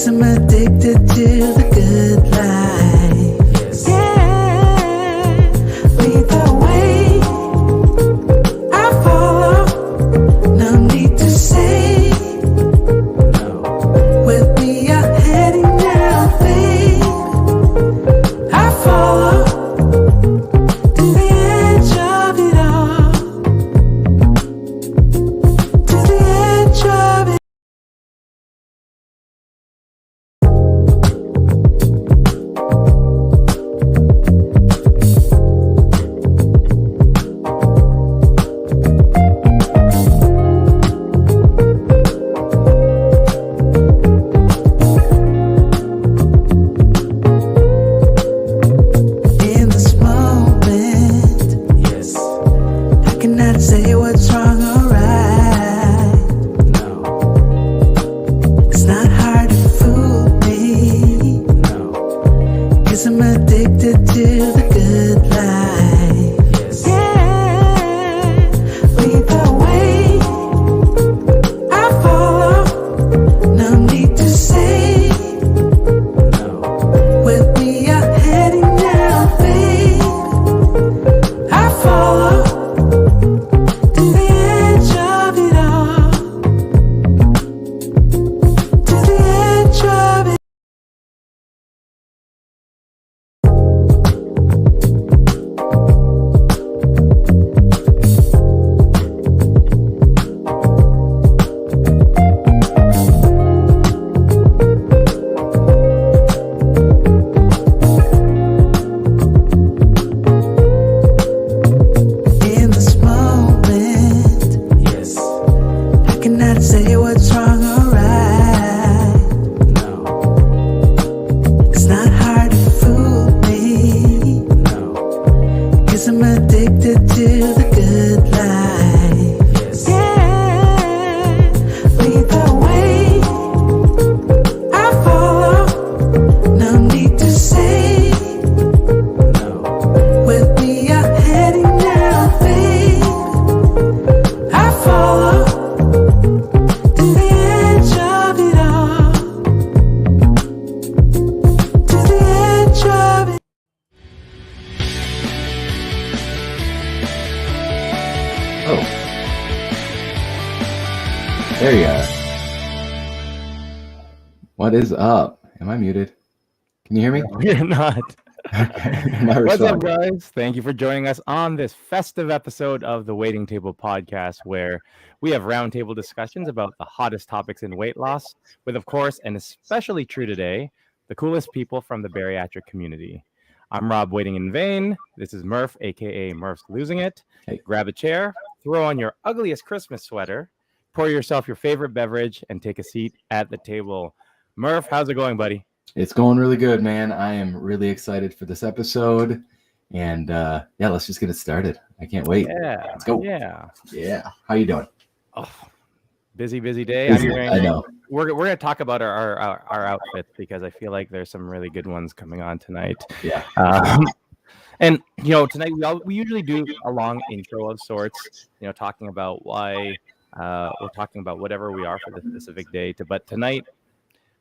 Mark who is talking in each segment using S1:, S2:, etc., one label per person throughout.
S1: 'Cause I'm addicted to the good life. Yeah, lead the way. I follow. No need to say. With me, you're heading now, babe. I follow to the edge of it all. To the edge of it. In this moment, yes, I cannot say what's wrong or right. No, it's not hard to fool me. No, 'cause I'm addicted to the good life. Yes. Yeah, lead the way. I follow. No need to say. With me, you're heading now, babe. I follow to the edge of it all. To the edge of it. In this moment, yes, I cannot say what's wrong or right. No, it's not hard to fool me. No, 'cause I'm addicted to the good life. Yes. Yeah, lead the way. I follow. No need to say. With me, you're heading now, babe. I follow to the edge of it all. To the edge of it.
S2: Oh. There you are. What is up? Am I muted? Can you hear me?
S3: We're not.
S2: Okay. My
S3: What's up,
S2: response.
S3: guys? Thank you for joining us on this festive episode of the Waiting Table Podcast, where we have roundtable discussions about the hottest topics in weight loss, with, of course, and especially true today, the coolest people from the bariatric community. I'm Rob, waiting in vain. This is Murph, aka Murph's Losing It.
S2: Hey.
S3: Grab a chair, throw on your ugliest Christmas sweater, pour yourself your favorite beverage, and take a seat at the table. Murph, how's it going, buddy?
S2: It's going really good, man. I am really excited for this episode. And yeah, let's just get it started. I can't wait.
S3: Yeah.
S2: Let's go.
S3: Yeah.
S2: Yeah. How you doing?
S3: Oh, busy day.
S2: Busy,
S3: I'm
S2: I know.
S3: We're gonna talk about our outfits because I feel like there's some really good ones coming on tonight.
S2: Yeah.
S3: And tonight we usually do a long intro of sorts. Talking about why we're talking about whatever we are for the specific day. But tonight,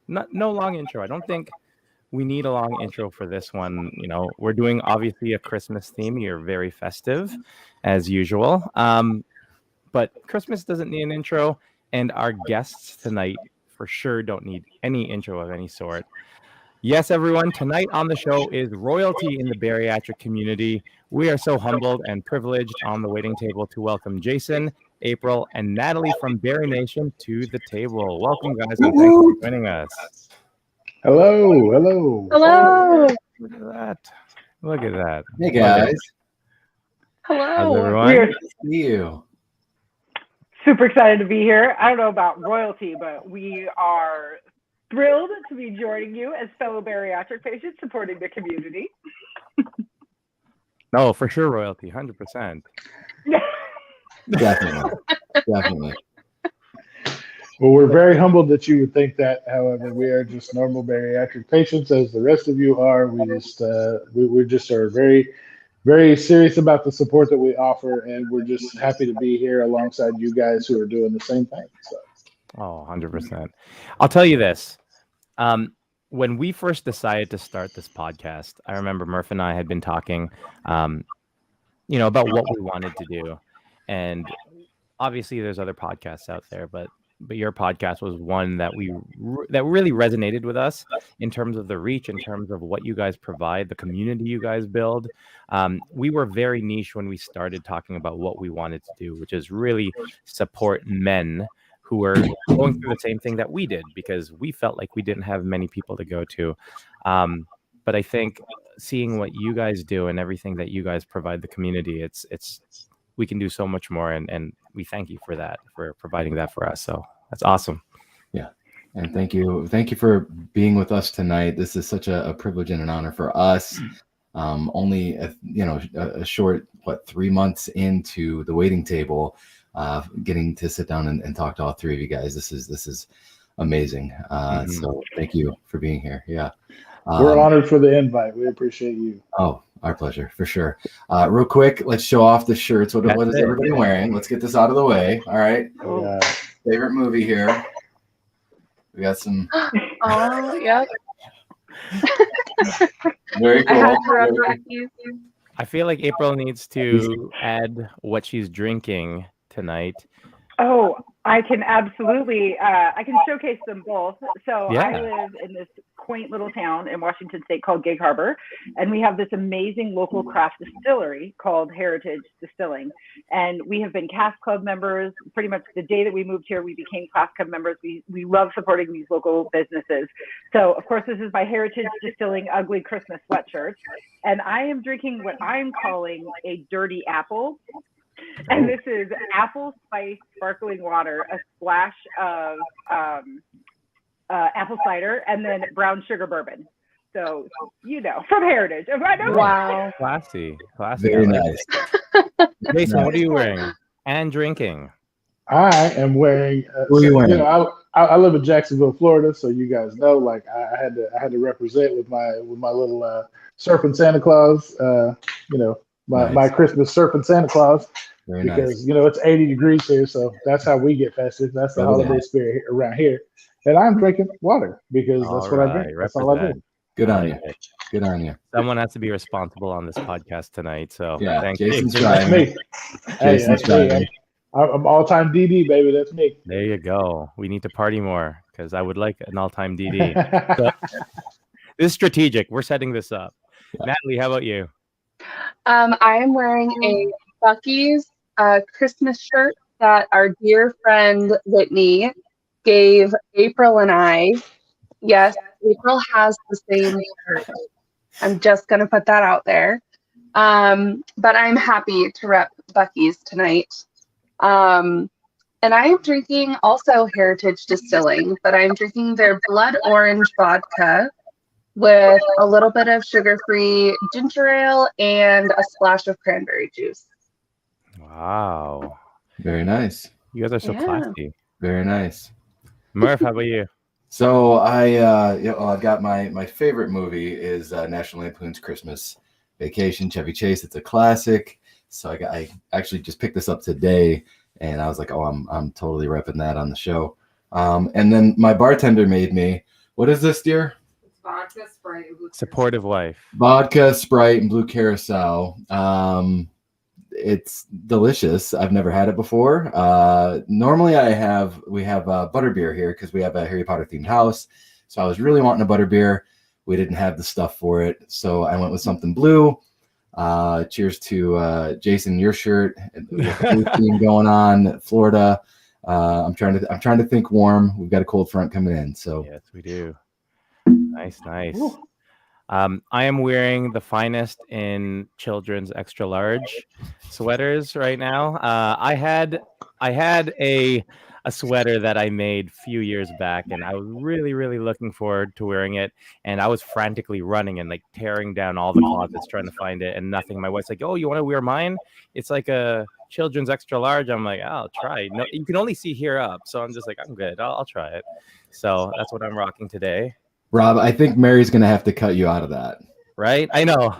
S3: no long intro. I don't think we need a long intro for this one. We're doing obviously a Christmas theme. You're very festive, as usual. But Christmas doesn't need an intro, and our guests tonight for sure don't need any intro of any sort. Yes, everyone, tonight on the show is royalty in the bariatric community. We are so humbled and privileged on the waiting table to welcome Jason, April, and Natalie from BARINATION to the table. Welcome, guys, and thanks for joining us.
S4: Hello.
S3: Look at that. Look at that.
S2: Hey, guys.
S3: How's
S5: Hello.
S3: everyone?
S5: We're
S2: Good to see you.
S5: super excited to be here. I don't know about royalty, but we are thrilled to be joining you as fellow bariatric patients supporting the community.
S3: No, for sure, royalty, 100%.
S2: Definitely. Definitely.
S4: Well, we're very humbled that you would think that. However, we are just normal bariatric patients, as the rest of you are. We just are very, very serious about the support that we offer, and we're just happy to be here alongside you guys who are doing the same thing. So.
S3: Oh, 100%. I'll tell you this. When we first decided to start this podcast, I remember Murph and I had been talking, about what we wanted to do, and obviously there's other podcasts out there, but your podcast was one that that really resonated with us in terms of the reach, in terms of what you guys provide, the community you guys build. We were very niche when we started talking about what we wanted to do, which is really support men who were going through the same thing that we did, because we felt like we didn't have many people to go to. But I think seeing what you guys do and everything that you guys provide the community, it's we can do so much more, and we thank you for that, for providing that for us. So that's awesome.
S2: Yeah, and thank you for being with us tonight. This is such a privilege and an honor for us. Only a short 3 months into the waiting table, getting to sit down and talk to all three of you guys. This is amazing. So thank you for being here. Yeah,
S4: we're honored for the invite. We appreciate you.
S2: Oh, our pleasure, for sure. Real quick, let's show off the shirts. What is everybody wearing? Let's get this out of the way. All right. Favorite movie here. We got some.
S6: Oh, yep.
S2: Very cool.
S6: I had to rub these.
S3: I feel like April needs to add what she's drinking tonight.
S5: Oh, I can absolutely. I can showcase them both. So
S3: Yeah.
S5: I live in this quaint little town in Washington State called Gig Harbor, and we have this amazing local craft distillery called Heritage Distilling. And we have been Cask Club members pretty much the day that we moved here. We became Cask Club members. We love supporting these local businesses. So of course, this is my Heritage Distilling Ugly Christmas sweatshirt, and I am drinking what I'm calling a dirty apple. And this is apple spice sparkling water, a splash of apple cider, and then brown sugar bourbon. So, from Heritage.
S6: Wow.
S3: Classy.
S2: Very nice.
S3: Jason, what are you wearing and drinking?
S4: I am wearing.
S2: What are you wearing?
S4: I live in Jacksonville, Florida, so you guys know. Like I had to represent with my little surfing Santa Claus. My Christmas surfing Santa Claus.
S2: Very
S4: because
S2: nice.
S4: It's 80 degrees here, so that's how we get festive. That's the holiday spirit around here. And I'm drinking water because that's what I drink. That's all I do.
S2: Good on you. Good on you.
S3: Someone has to be responsible on this podcast tonight. So
S2: Yeah,
S3: thank
S2: Jason's
S3: you.
S2: trying.
S4: Me. Hey,
S2: Jason's
S4: that's me.
S2: trying.
S4: I'm all-time DD, baby. That's me.
S3: There you go. We need to party more, because I would like an all-time DD. So, this is strategic. We're setting this up.
S2: Yeah.
S3: Natalie, how about you?
S6: I am wearing a Buc-ee's Christmas shirt that our dear friend Whitney gave April and I. Yes, April has the same shirt. I'm just going to put that out there. But I'm happy to rep Buc-ee's tonight. And I am drinking also Heritage Distilling, but I'm drinking their blood orange vodka with a little bit of sugar-free ginger ale and a splash of cranberry juice.
S3: Wow.
S2: Very nice.
S3: You guys are so classy.
S2: Very nice.
S3: Murph, how about you?
S2: So I've got my favorite movie is National Lampoon's Christmas Vacation, Chevy Chase. It's a classic. So I actually just picked this up today, and I was like, oh, I'm totally repping that on the show. And then my bartender made me, what is this, dear?
S7: Vodka, Sprite, and blue
S3: Supportive wife.
S2: Vodka, Sprite, and Blue Carousel. It's delicious. I've never had it before. Normally we have butterbeer here because we have a Harry Potter themed house. So I was really wanting a butterbeer. We didn't have the stuff for it. So I went with something blue. Cheers to Jason, your shirt, blue theme going on, Florida. I'm trying to think warm. We've got a cold front coming in. So
S3: Yes, we do. Nice. I am wearing the finest in children's extra large sweaters right now. I had a sweater that I made a few years back, and I was really, really looking forward to wearing it. And I was frantically running and like tearing down all the closets trying to find it, and nothing. My wife's like, "Oh, you want to wear mine? It's like a children's extra large." I'm like, "I'll try." No, you can only see here up, so I'm just like, "I'm good. I'll try it." So that's what I'm rocking today.
S2: Rob, I think Mary's gonna have to cut you out of that.
S3: Right? I know.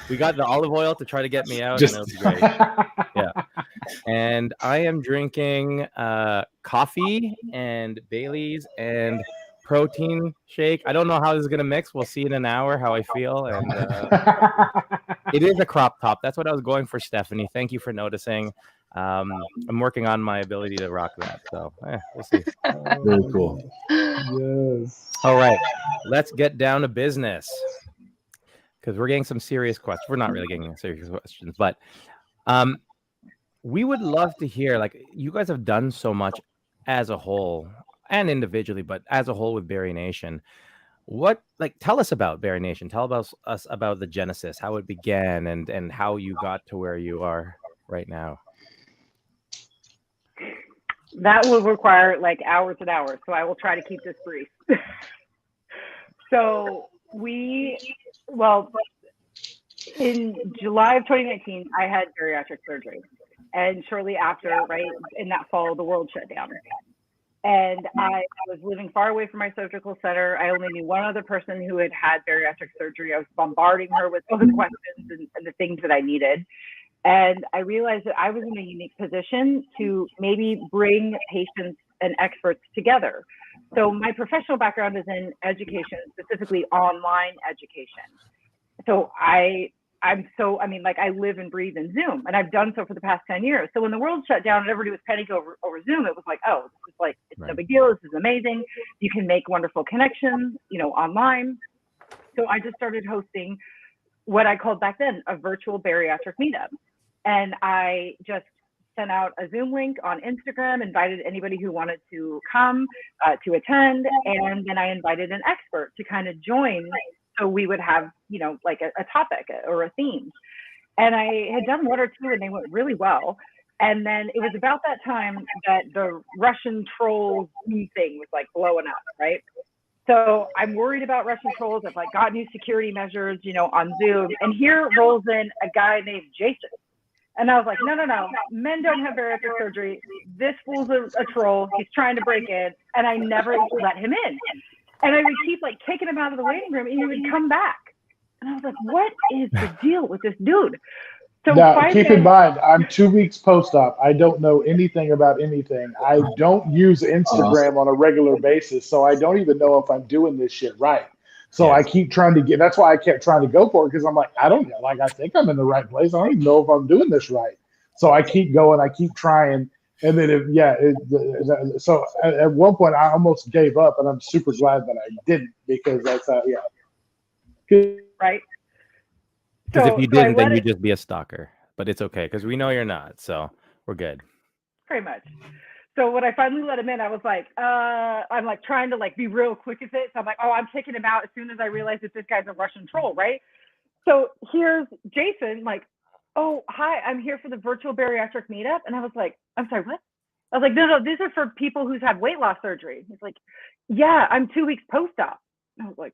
S3: We got the olive oil to try to get me out, and it'll be great. Yeah. And I am drinking coffee and Bailey's and protein shake. I don't know how this is gonna mix. We'll see in an hour how I feel. And it is a crop top. That's what I was going for, Stephanie. Thank you for noticing. I'm working on my ability to rock that. So we'll see.
S2: Very cool.
S4: Yes.
S3: All right, let's get down to business because we're getting some serious questions. We're not really getting serious questions, but we would love to hear, like, you guys have done so much as a whole and individually, but as a whole with BARINATION. Tell us about BARINATION. Tell us about the genesis, how it began, and how you got to where you are right now.
S5: That will require like hours and hours, so I will try to keep this brief. So in July of 2019, I had bariatric surgery. And shortly after, right, in that fall, the world shut down. And I was living far away from my surgical center. I only knew one other person who had had bariatric surgery. I was bombarding her with all the questions and the things that I needed. And I realized that I was in a unique position to maybe bring patients and experts together. So my professional background is in education, specifically online education. So I live and breathe in Zoom, and I've done so for the past 10 years. So when the world shut down and everybody was panicking over Zoom, it was like, oh, this is like, it's no big deal. This is amazing. You can make wonderful connections, online. So I just started hosting what I called back then a virtual bariatric meetup. And I just sent out a Zoom link on Instagram, invited anybody who wanted to come to attend. And then I invited an expert to kind of join. So we would have, like a topic or a theme. And I had done one or two and they went really well. And then it was about that time that the Russian trolls thing was like blowing up, right? So I'm worried about Russian trolls. I've like got new security measures, on Zoom. And here rolls in a guy named Jason. And I was like, no, men don't have bariatric surgery. This fool's a troll. He's trying to break in. And I never let him in. And I would keep like kicking him out of the waiting room and he would come back. And I was like, what is the deal with this dude? So
S4: now, keep in mind, I'm 2 weeks post-op. I don't know anything about anything. I don't use Instagram on a regular basis, so I don't even know if I'm doing this shit right. So I keep trying to that's why I kept trying to go for it, because I'm like, I don't know. Like, I think I'm in the right place. I don't even know if I'm doing this right. So I keep going. I keep trying. And then, so at one point, I almost gave up, and I'm super glad that I didn't, because that's
S5: right.
S3: Because if you didn't, then you'd just be a stalker. But it's okay, because we know you're not, so we're good.
S5: Pretty much. So when I finally let him in, I was like, I'm like trying to like be real quick with it. So I'm like, oh, I'm kicking him out as soon as I realize that this guy's a Russian troll, right? So here's Jason, like, oh, hi, I'm here for the virtual bariatric meetup. And I was like, I'm sorry, what? I was like, no, these are for people who's had weight loss surgery. He's like, yeah, I'm 2 weeks post-op. And I was like,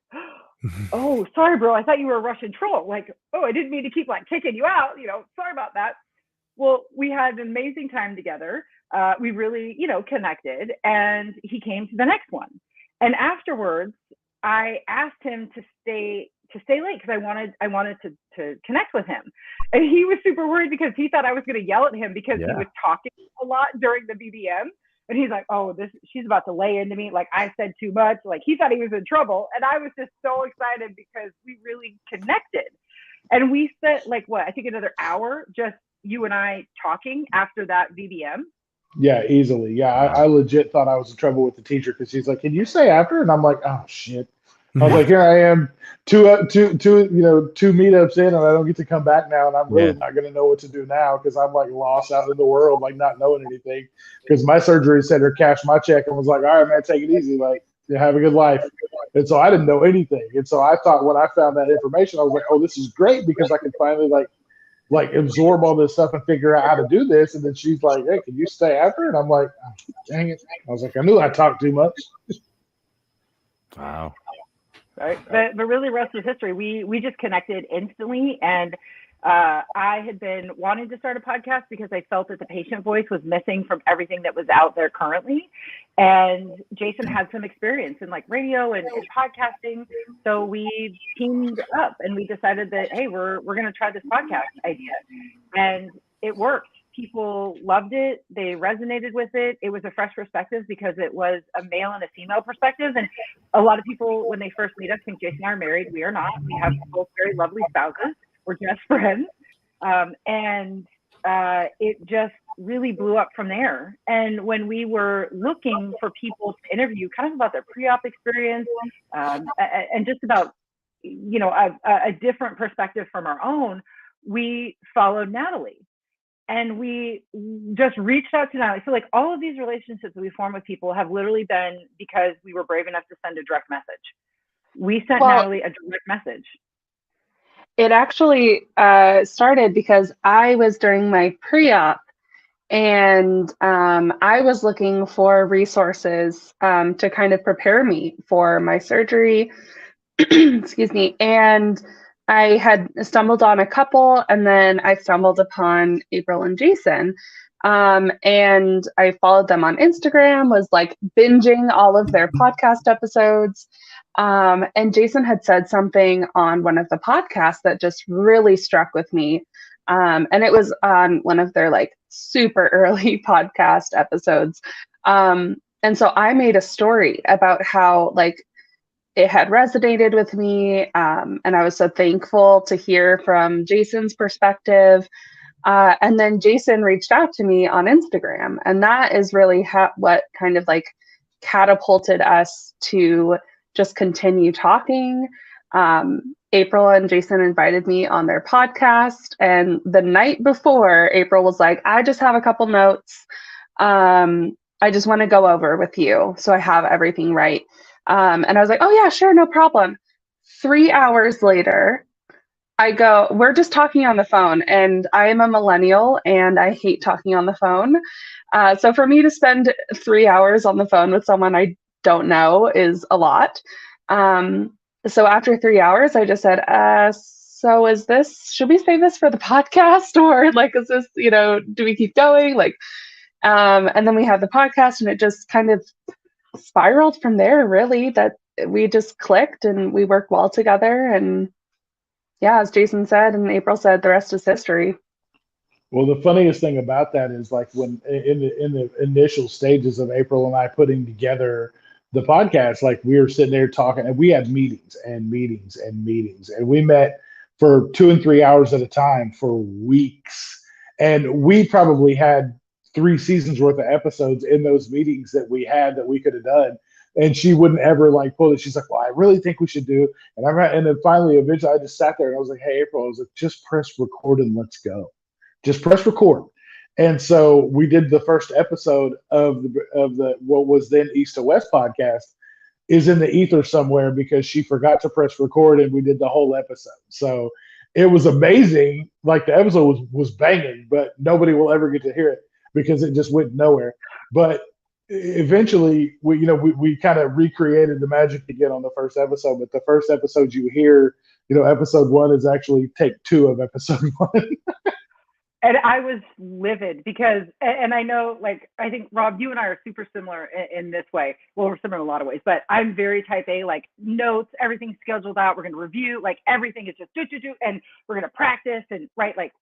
S5: oh, sorry, bro. I thought you were a Russian troll. Like, oh, I didn't mean to keep like kicking you out. Sorry about that. Well, we had an amazing time together. We really, connected, and he came to the next one. And afterwards, I asked him to stay late because I wanted to connect with him. And he was super worried because he thought I was going to yell at him because he was talking a lot during the BBM. And he's like, oh, she's about to lay into me. Like, I said too much. Like, he thought he was in trouble. And I was just so excited because we really connected. And we spent like, I think another hour, just you and I talking after that BBM.
S4: Yeah, easily. Yeah, I legit thought I was in trouble with the teacher, because he's like, can you stay after? And I'm like, oh, shit. I was like, here I am, two meetups in, and I don't get to come back now, and I'm really not going to know what to do now, because I'm like lost out in the world, like not knowing anything, because my surgery center cashed my check and was like, all right, man, take it easy, like, have a good life. And so I didn't know anything, and so I thought when I found that information, I was like, oh, this is great, because I can finally like absorb all this stuff and figure out how to do this. And then she's like, hey, can you stay after? And I'm like, oh, dang it. I was like, I knew I talked too much.
S3: Wow.
S5: Right. But really, the rest is history. We just connected instantly. And I had been wanting to start a podcast because I felt that the patient voice was missing from everything that was out there currently. And Jason had some experience in like radio and podcasting. So we teamed up and we decided that, hey, we're going to try this podcast idea. And it worked. people loved it. They resonated with it. It was a fresh perspective because it was a male and a female perspective. And a lot of people, when they first meet us, think Jason and I are married. We are not. We have both very lovely spouses. We're just friends. It just really blew up from there. And when we were looking for people to interview kind of about their pre-op experience, and just about, you know, a different perspective from our own, we followed Natalie. And we just reached out to Natalie. So like all of these relationships that we form with people have literally been because we were brave enough to send a direct message. We sent Natalie a direct message.
S6: It actually started because I was during my pre-op, and I was looking for resources to kind of prepare me for my surgery. Excuse me. And I had stumbled on a couple, and then I stumbled upon April and Jason. And I followed them on Instagram, was like binging all of their podcast episodes. And Jason had said something on one of the podcasts that just really struck with me. And it was on one of their like super early podcast episodes. And so I made a story about how like it had resonated with me. And I was so thankful to hear from Jason's perspective. And then Jason reached out to me on Instagram. And that is really what kind of like catapulted us to just continue talking. April and Jason invited me on their podcast. And the night before, April was like, I just have a couple notes. I just want to go over with you so I have everything right. And I was like, oh yeah, sure, no problem. 3 hours later, we're just talking on the phone, and I am a millennial and I hate talking on the phone. So for me to spend 3 hours on the phone with someone I don't know is a lot. So after 3 hours, I just said, so should we save this for the podcast, or like, is this, do we keep going? Like, and then we had the podcast, and it just kind of spiraled from there, really, that we just clicked and we work well together. And yeah, as Jason said and April said, the rest is history.
S4: Well, the funniest thing about that is like when in the initial stages of April and I putting together the podcast, like we were sitting there talking, and we had meetings and meetings and meetings, and we met for 2 and 3 hours at a time for weeks. And we probably had 3 seasons worth of episodes in those meetings that we could have done. And she wouldn't ever like pull it. She's like, well, I really think we should do. And then finally, eventually I just sat there and I was like, hey, April, I was like, just press record and let's go. Just press record. And so we did the first episode of the what was then East to West podcast is in the ether somewhere because she forgot to press record, and we did the whole episode. So it was amazing. Like the episode was banging, but nobody will ever get to hear it because it just went nowhere. But eventually we kind of recreated the magic again on the first episode. But the first episode you hear, episode 1 is actually take 2 of episode 1.
S5: And I was livid because, and I know, like, I think, Rob, you and I are super similar in this way. Well, we're similar in a lot of ways, but I'm very type A, like notes, everything's scheduled out. We're going to review, like everything is just do, and we're going to practice and write, like,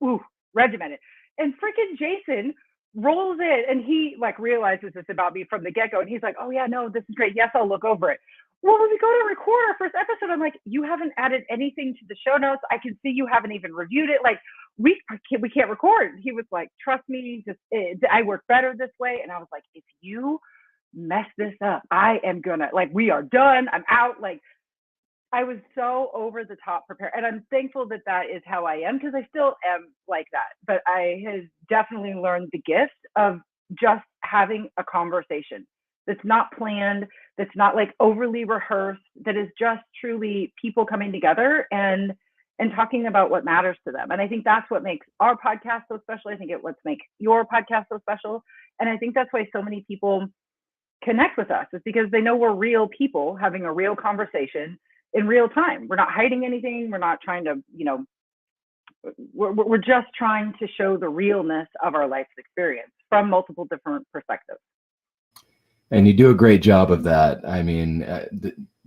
S5: regimented. And freaking Jason rolls it, and he like realizes it's about me from the get-go. And he's like, oh yeah, no, this is great. Yes, I'll look over it. Well, when we go to record our first episode, I'm like, you haven't added anything to the show notes. I can see you haven't even reviewed it. Like, we can't record. He was like, trust me, I work better this way. And I was like, if you mess this up, I am gonna, like, we are done. I'm out. Like, I was so over the top prepared. And I'm thankful that is how I am, because I still am like that. But I have definitely learned the gift of just having a conversation that's not planned, that's not like overly rehearsed, that is just truly people coming together and talking about what matters to them. And I think that's what makes our podcast so special. I think it's what makes your podcast so special. And I think that's why so many people connect with us, is because they know we're real people having a real conversation in real time. We're not hiding anything. We're not trying to, we're just trying to show the realness of our life's experience from multiple different perspectives.
S2: And you do a great job of that. I mean,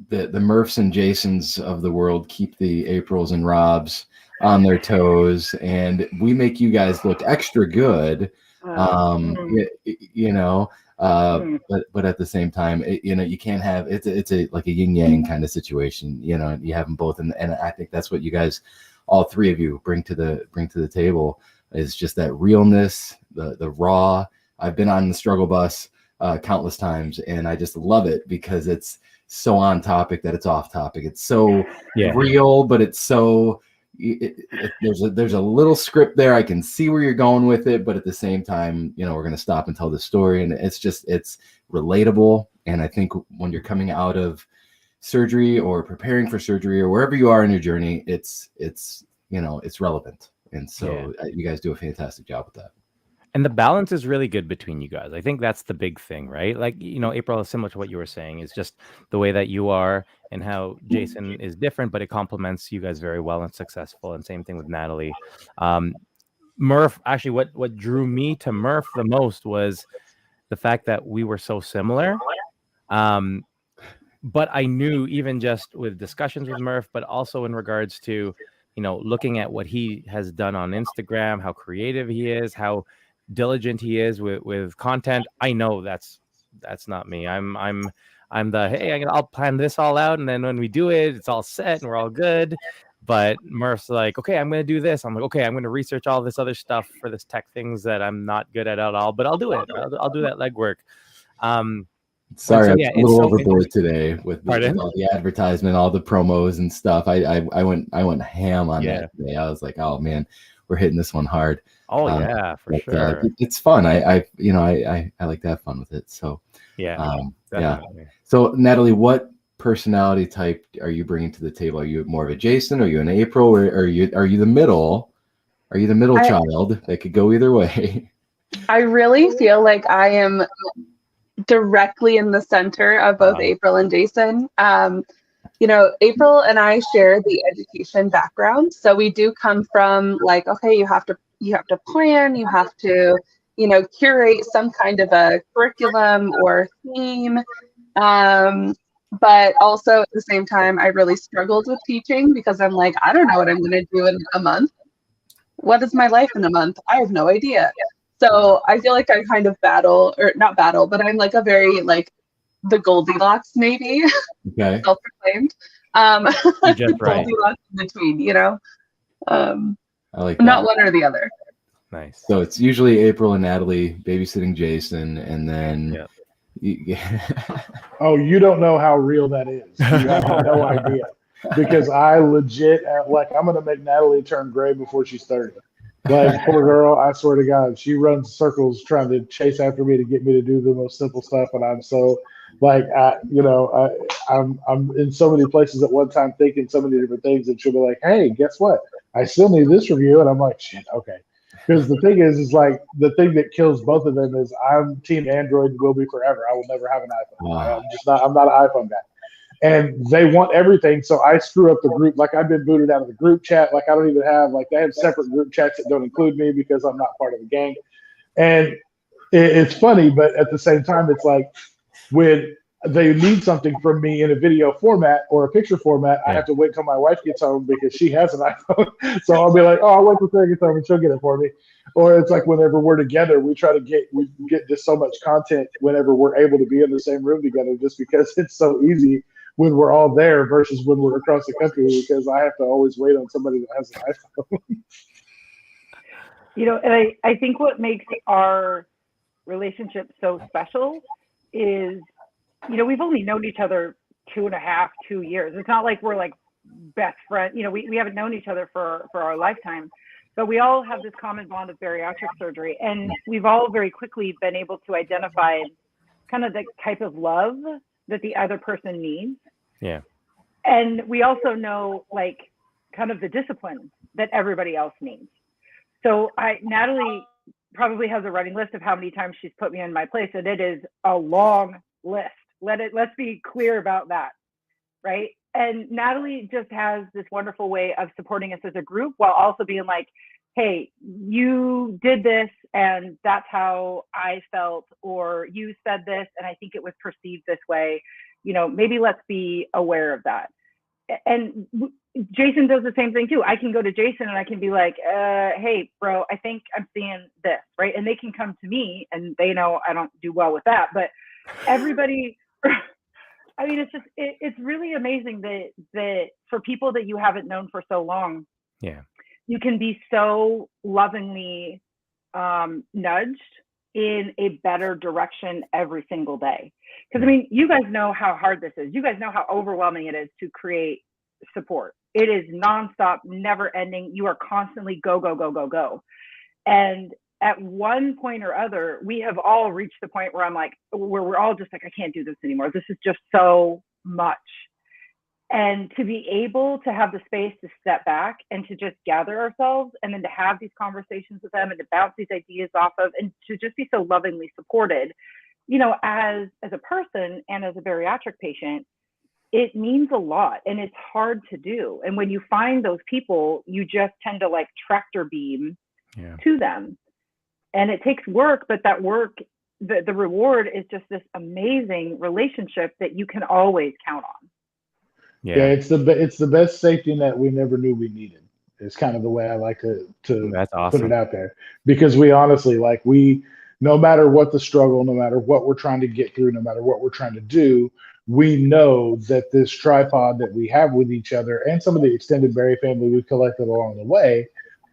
S2: the Murphs and Jasons of the world keep the Aprils and Robs on their toes, and we make you guys look extra good. You know, but at the same time, you know, you can't have it's a like a yin yang kind of situation. You know, you have them both, and I think that's what you guys, all three of you, bring to the table, is just that realness, the raw. I've been on the struggle bus countless times, and I just love it because it's so on topic that it's off topic. It's so real, but it's so there's a little script there. I can see where you're going with it, but at the same time, you know, we're going to stop and tell the story, and it's relatable. And I think when you're coming out of surgery or preparing for surgery or wherever you are in your journey, it's you know, it's relevant. And so you guys do a fantastic job with that.
S3: And the balance is really good between you guys. I think that's the big thing, right? Like, you know, April, similar to what you were saying, is just the way that you are and how Jason is different, but it complements you guys very well and successful. And same thing with Natalie. Murph, actually, what drew me to Murph the most was the fact that we were so similar. But I knew, even just with discussions with Murph, but also in regards to, you know, looking at what he has done on Instagram, how creative he is, how diligent he is with content. I know that's not me. I'm the, hey, I'll plan this all out, and then when we do it, it's all set and we're all good. But Murph's like, okay, I'm gonna do this. I'm like, okay, I'm gonna research all this other stuff for this tech things that I'm not good at all, but I'll do it. I'll do that legwork.
S2: Sorry,
S3: so,
S2: I
S3: yeah,
S2: was a little
S3: so
S2: overboard today with all the advertisement, all the promos and stuff. I went ham on that today. I was like, oh man, we're hitting this one hard.
S3: Oh yeah, for sure.
S2: It's fun. I like to have fun with it. So yeah. So Natalie, what personality type are you bringing to the table? Are you more of a Jason? Are you an April? Or are you the middle? Are you the middle child that could go either way?
S6: I really feel like I am directly in the center of both April and Jason. You know, April and I share the education background, so we do come from like, okay, you have to plan, you have to, you know, curate some kind of a curriculum or theme. But also at the same time, I really struggled with teaching because I'm like, I don't know what I'm going to do in a month. What is my life in a month? I have no idea. So I feel like I kind of not battle, but I'm like a very like the Goldilocks maybe.
S2: Okay.
S6: Self-proclaimed.
S3: Just right.
S6: Goldilocks in between, you know.
S2: I like that.
S6: Not one or the other.
S3: Nice.
S2: So it's usually April and Natalie babysitting Jason, and then
S4: oh, you don't know how real that is. You have no idea. Because I legit, like, I'm going to make Natalie turn gray before she's 30. Like, poor girl, I swear to God, she runs circles trying to chase after me to get me to do the most simple stuff. And I'm so, like, I'm in so many places at one time thinking so many different things, and she'll be like, hey, guess what? I still need this review. And I'm like, shit, okay. Because the thing is like, the thing that kills both of them is I'm team Android, will be forever. I will never have an iPhone.
S2: Wow.
S4: I'm not an iPhone guy. And they want everything, so I screw up the group. Like, I've been booted out of the group chat. Like, I don't even have, like, they have separate group chats that don't include me because I'm not part of the gang. And it's funny, but at the same time, it's like when they need something from me in a video format or a picture format, I have to wait till my wife gets home because she has an iPhone. So I'll be like, oh, I'll wait till Sarah gets home and she'll get it for me. Or it's like whenever we're together, we get just so much content whenever we're able to be in the same room together, just because it's so easy when we're all there versus when we're across the country, because I have to always wait on somebody that has an iPhone.
S5: You know, and I think what makes our relationship so special is, you know, we've only known each other 2 years. It's not like we're like best friends. You know, we haven't known each other for our lifetime, but we all have this common bond of bariatric surgery. And we've all very quickly been able to identify kind of the type of love that the other person needs.
S3: Yeah.
S5: And we also know like kind of the discipline that everybody else needs. So Natalie probably has a running list of how many times she's put me in my place, and it is a long list. Let's be clear about that, right? And Natalie just has this wonderful way of supporting us as a group while also being like, hey, you did this and that's how I felt, or you said this and I think it was perceived this way. You know, maybe let's be aware of that. and Jason does the same thing too. I can go to Jason and I can be like, hey, bro, I think I'm seeing this, right? And they can come to me, and they know I don't do well with that. But everybody, I mean, it's really amazing that for people that you haven't known for so long,
S3: Yeah.
S5: you can be so lovingly nudged in a better direction every single day. Because I mean, you guys know how hard this is. You guys know how overwhelming it is to create support. It is nonstop, never ending. You are constantly go, go, go, go, go. And at one point or other, we have all reached the point where where we're all just like, I can't do this anymore. This is just so much. And to be able to have the space to step back and to just gather ourselves, and then to have these conversations with them and to bounce these ideas off of, and to just be so lovingly supported, as a person and as a bariatric patient, it means a lot, and it's hard to do. And when you find those people, you just tend to like tractor beam to them. And it takes work, but that work, the reward is just this amazing relationship that you can always count on.
S4: Yeah, it's the best safety net we never knew we needed. It's kind of the way I like to
S3: That's awesome.
S4: put it out there, because we honestly, no matter what the struggle, no matter what we're trying to get through, no matter what we're trying to do, we know that this tripod that we have with each other and some of the extended Barry family we collected along the way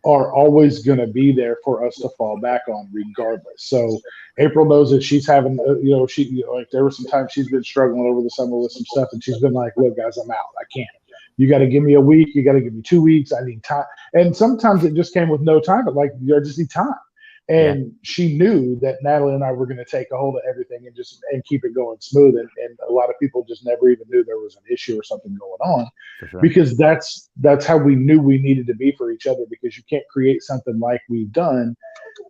S4: are always going to be there for us to fall back on regardless. So April knows that she's having, there were some times she's been struggling over the summer with some stuff, and she's been like, look, guys, I'm out. I can't. You got to give me a week. You got to give me 2 weeks. I need time. And sometimes it just came with no time, but I just need time. And she knew that Natalie and I were going to take a hold of everything and keep it going smooth. And a lot of people just never even knew there was an issue or something going on, because that's how we knew we needed to be for each other, because you can't create something like we've done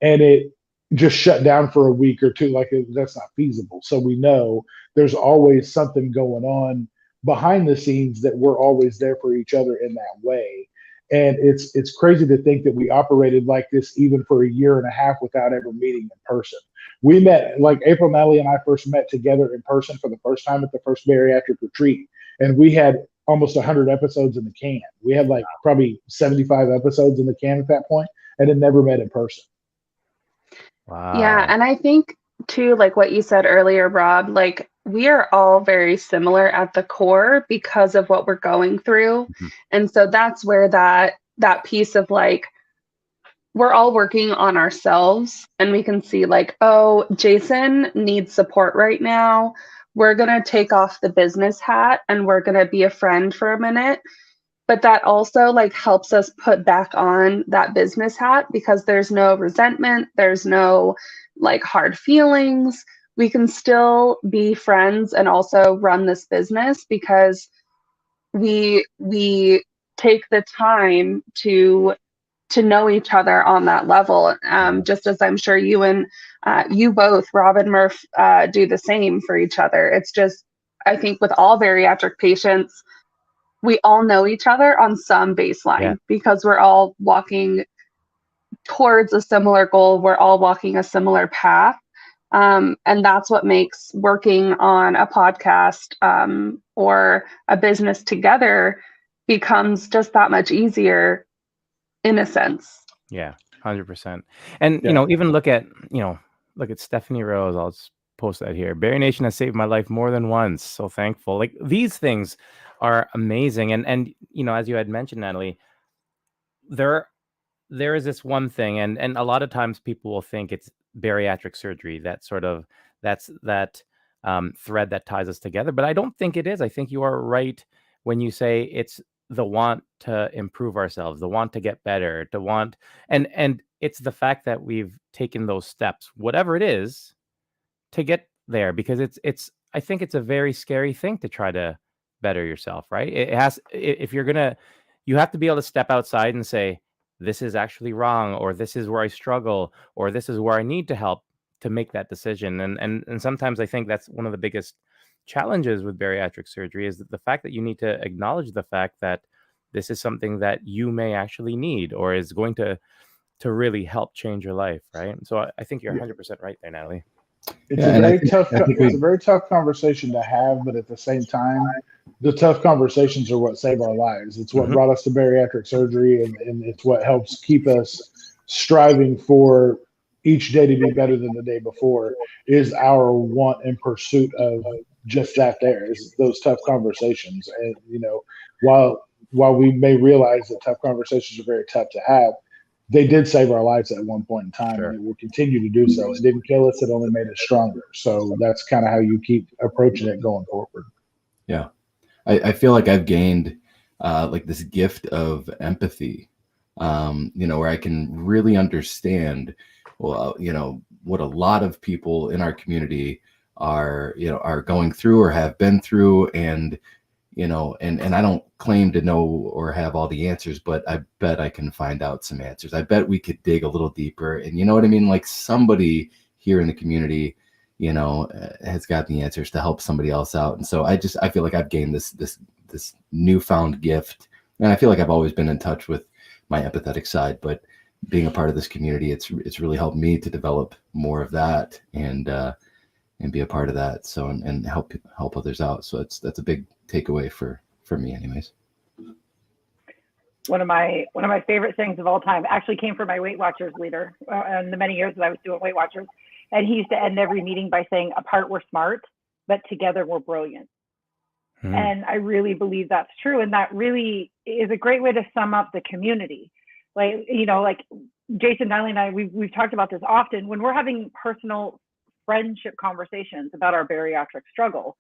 S4: and it just shut down for a week or two. That's not feasible. So we know there's always something going on behind the scenes, that we're always there for each other in that way. And it's crazy to think that we operated like this even for a year and a half without ever meeting in person. We met, April, Natalie, and I first met together in person for the first time at the first bariatric retreat. And we had almost 100 episodes in the can. We had probably 75 episodes in the can at that point, and had never met in person.
S3: Wow.
S6: Yeah. And I think too, like what you said earlier, Rob, we are all very similar at the core because of what we're going through.
S3: Mm-hmm.
S6: And so that's where that piece of we're all working on ourselves, and we can see oh, Jason needs support right now. We're going to take off the business hat and we're going to be a friend for a minute. But that also helps us put back on that business hat, because there's no resentment. There's no hard feelings. We can still be friends and also run this business, because we take the time to know each other on that level. Just as I'm sure you and you both, Rob and Murph, do the same for each other. It's just, I think with all bariatric patients, we all know each other on some baseline, because we're all walking towards a similar goal. We're all walking a similar path. And that's what makes working on a podcast or a business together becomes just that much easier in a sense.
S3: Yeah, 100%. And, even look at Stephanie Rose. I'll just post that here. Barry Nation has saved my life more than once. So thankful. These things are amazing. And as you had mentioned, Natalie, there is this one thing, and a lot of times people will think it's bariatric surgery, that's that thread that ties us together. But I don't think it is. I think you are right when you say it's the want to improve ourselves, the want to get better, and it's the fact that we've taken those steps, whatever it is, to get there, because I think it's a very scary thing to try to better yourself, right? You have to be able to step outside and say, this is actually wrong, or this is where I struggle, or this is where I need to help to make that decision. And sometimes I think that's one of the biggest challenges with bariatric surgery, is the fact that you need to acknowledge the fact that this is something that you may actually need, or is going to really help change your life, right? So I think you're 100% right there, Natalie.
S4: It's
S2: Yeah,
S4: a
S2: and I
S4: very
S2: think,
S4: tough.
S2: I think
S4: It's a
S2: we,
S4: very tough conversation to have, but at the same time, the tough conversations are what save our lives. It's what
S3: Mhm.
S4: brought us to bariatric surgery, and it's what helps keep us striving for each day to be better than the day before. Is our want and pursuit of just that. There is those tough conversations, and while we may realize that tough conversations are very tough to have, they did save our lives at one point in time, and
S3: Sure.
S4: it will continue to do so. It didn't kill us; it only made us stronger. So that's kind of how you keep approaching it going forward.
S2: yeah, I feel like I've gained like this gift of empathy, where I can really understand, well, what a lot of people in our community are going through or have been through, and and I don't claim to know or have all the answers, but I bet I can find out some answers. I bet we could dig a little deeper, and you know what I mean? Like somebody here in the community, has got the answers to help somebody else out. And so I feel like I've gained this newfound gift, and I feel like I've always been in touch with my empathetic side, but being a part of this community, it's really helped me to develop more of that and be a part of that. So and help others out. So that's a big takeaway for me, anyways.
S5: One of my favorite things of all time actually came from my Weight Watchers leader in the many years that I was doing Weight Watchers, and he used to end every meeting by saying, "Apart we're smart, but together we're brilliant." And I really believe that's true, and that really is a great way to sum up the community. Like Jason, Natalie, and I, we've talked about this often when we're having personal friendship conversations about our bariatric struggle.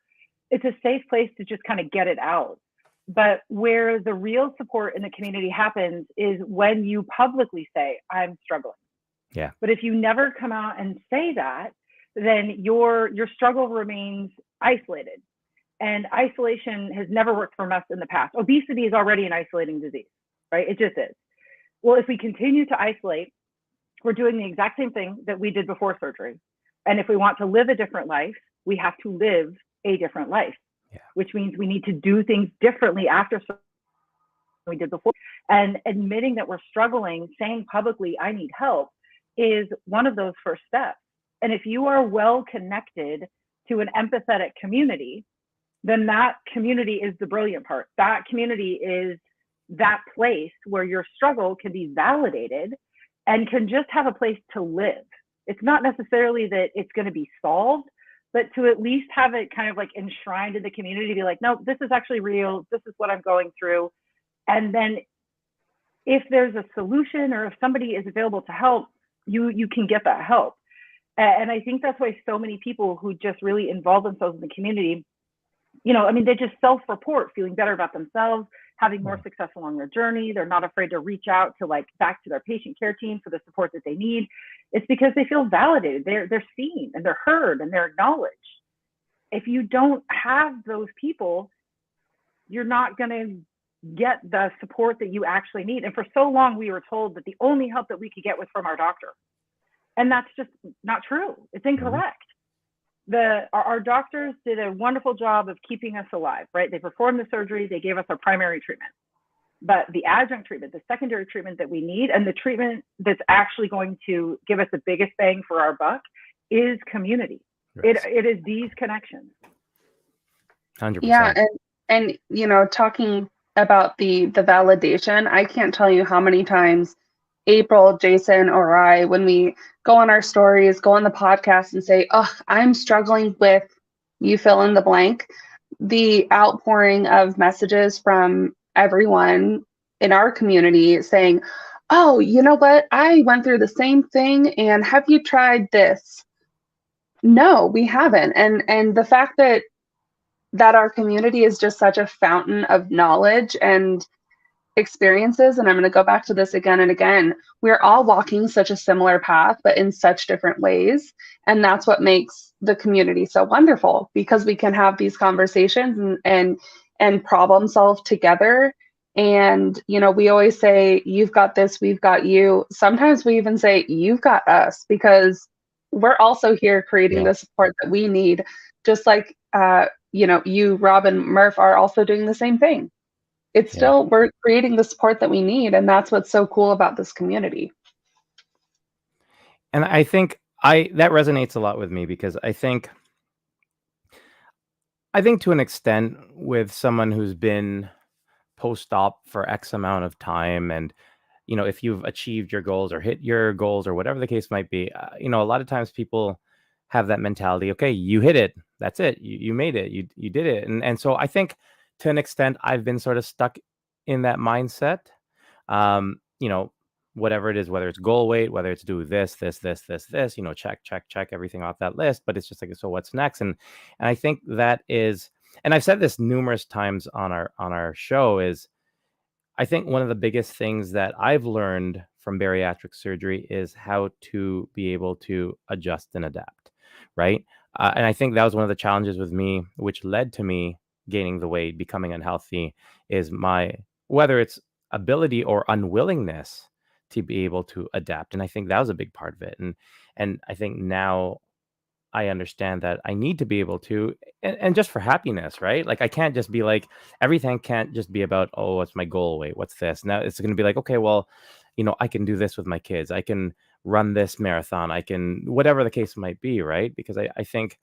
S5: It's a safe place to just kind of get it out. But where the real support in the community happens is when you publicly say, "I'm struggling."
S3: Yeah.
S5: But if you never come out and say that, then your struggle remains isolated. And isolation has never worked for us in the past. Obesity is already an isolating disease, right? It just is. Well, if we continue to isolate, we're doing the exact same thing that we did before surgery. And if we want to live a different life, we have to live a different life, which means we need to do things differently after surgery than we did before. And admitting that we're struggling, saying publicly, "I need help," is one of those first steps. And if you are well connected to an empathetic community, then that community is the brilliant part. That community is that place where your struggle can be validated and can just have a place to live. It's not necessarily that it's going to be solved, but to at least have it kind of like enshrined in the community to be like, "No, this is actually real. This is what I'm going through." And then if there's a solution or if somebody is available to help, you can get that help. And I think that's why so many people who just really involve themselves in the community, they just self-report feeling better about themselves, having more success along their journey. They're not afraid to reach out to back to their patient care team for the support that they need. It's because they feel validated. They're seen and they're heard and they're acknowledged. If you don't have those people, you're not going to get the support that you actually need. And for so long, we were told that the only help that we could get was from our doctor. And that's just not true. It's incorrect. Our doctors did a wonderful job of keeping us alive, right? They performed the surgery, they gave us our primary treatment. But the adjunct treatment, the secondary treatment that we need, and the treatment that's actually going to give us the biggest bang for our buck is community. Right. It is these connections.
S3: 100%.
S6: Yeah, and talking about the validation, I can't tell you how many times April, Jason, or I, when we go on our stories, go on the podcast and say, "Oh, I'm struggling with," you fill in the blank, the outpouring of messages from everyone in our community saying, "Oh, you know what? I went through the same thing, and have you tried this?" No, we haven't. And the fact that our community is just such a fountain of knowledge and experiences, and I'm going to go back to this again and again, we're all walking such a similar path, but in such different ways. And that's what makes the community so wonderful, because we can have these conversations and problem solve together. And, we always say, "You've got this, we've got you." Sometimes we even say, "You've got us," because we're also here creating the support that we need, just like, you, Rob, and Murph are also doing the same thing. It's still, we're creating the support that we need. And that's what's so cool about this community.
S3: And I think that resonates a lot with me because I think to an extent with someone who's been post-op for X amount of time, and if you've achieved your goals or hit your goals or whatever the case might be, a lot of times people have that mentality. Okay, you hit it. That's it. You made it. You did it. And so I think to an extent I've been sort of stuck in that mindset. You know, whatever it is, whether it's goal weight, whether it's do this, check everything off that list. But it's just like, so what's next? And I think that is, and I've said this numerous times on our show, is I think one of the biggest things that I've learned from bariatric surgery is how to be able to adjust and adapt, right? And I think that was one of the challenges with me, which led to me gaining the weight, becoming unhealthy, is my, whether it's ability or unwillingness to be able to adapt. And I think that was a big part of it. And I think now I understand that I need to be able to, and just for happiness, right? Like I can't just be like, everything can't just be about, oh, what's my goal weight? What's this? Now it's going to be like, okay, well, I can do this with my kids. I can run this marathon. I can, whatever the case might be, right? Because I think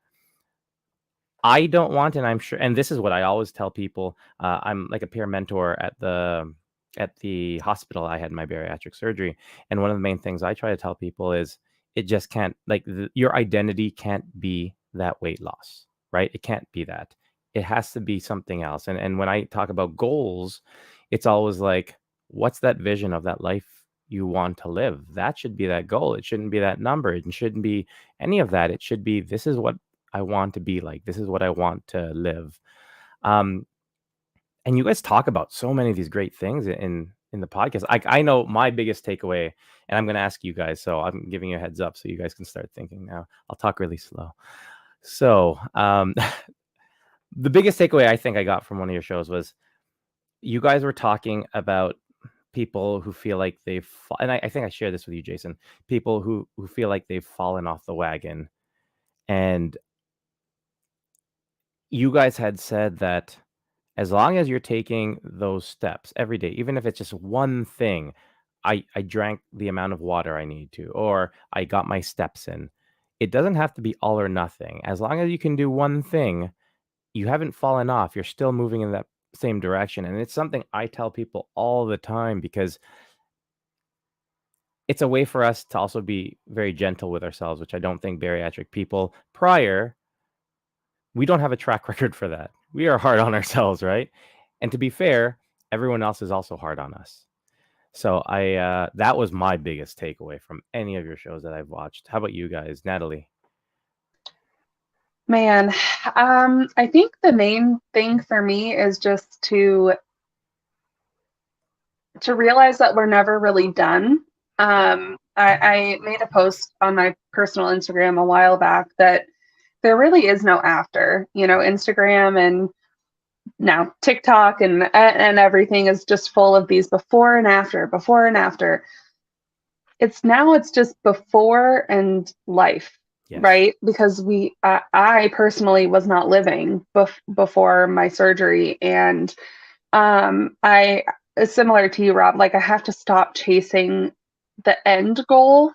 S3: I don't want, and I'm sure, and this is what I always tell people. I'm like a peer mentor at the hospital I had my bariatric surgery, and one of the main things I try to tell people is it just can't, like, your identity can't be that weight loss, right? It can't be that. It has to be something else. And when I talk about goals, it's always like, what's that vision of that life you want to live? That should be that goal. It shouldn't be that number. It shouldn't be any of that. It should be, this is what I want to be like. This is what I want to live. And you guys talk about so many of these great things in the podcast. I know my biggest takeaway, and I'm going to ask you guys, so I'm giving you a heads up so you guys can start thinking now. I'll talk really slow. So the biggest takeaway I think I got from one of your shows was you guys were talking about people who feel like they've, and I think I shared this with you, Jason, people who feel like they've fallen off the wagon. And you guys had said that as long as you're taking those steps every day, even if it's just one thing, I drank the amount of water I need to, or I got my steps in. It doesn't have to be all or nothing. As long as you can do one thing, you haven't fallen off. You're still moving in that same direction. And it's something I tell people all the time because it's a way for us to also be very gentle with ourselves, which I don't think bariatric people we don't have a track record for that. We are hard on ourselves, right? And to be fair, everyone else is also hard on us. So that was my biggest takeaway from any of your shows that I've watched. How about you guys, Natalie?
S6: Man, I think the main thing for me is just to realize that we're never really done. I made a post on my personal Instagram a while back that there really is no after. Instagram and now TikTok and everything is just full of these before and after. It's just before and life. Yes. Right? Because I personally was not living before my surgery. And similar to you, Rob, like I have to stop chasing the end goal.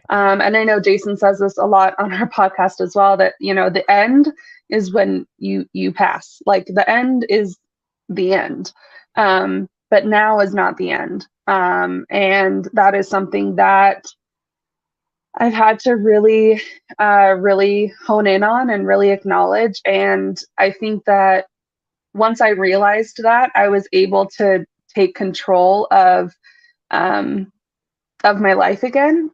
S6: And I know Jason says this a lot on our podcast as well, that, the end is when you pass. Like the end is the end. But now is not the end. And that is something that I've had to really, really hone in on and really acknowledge. And I think that once I realized that, I was able to take control of my life again.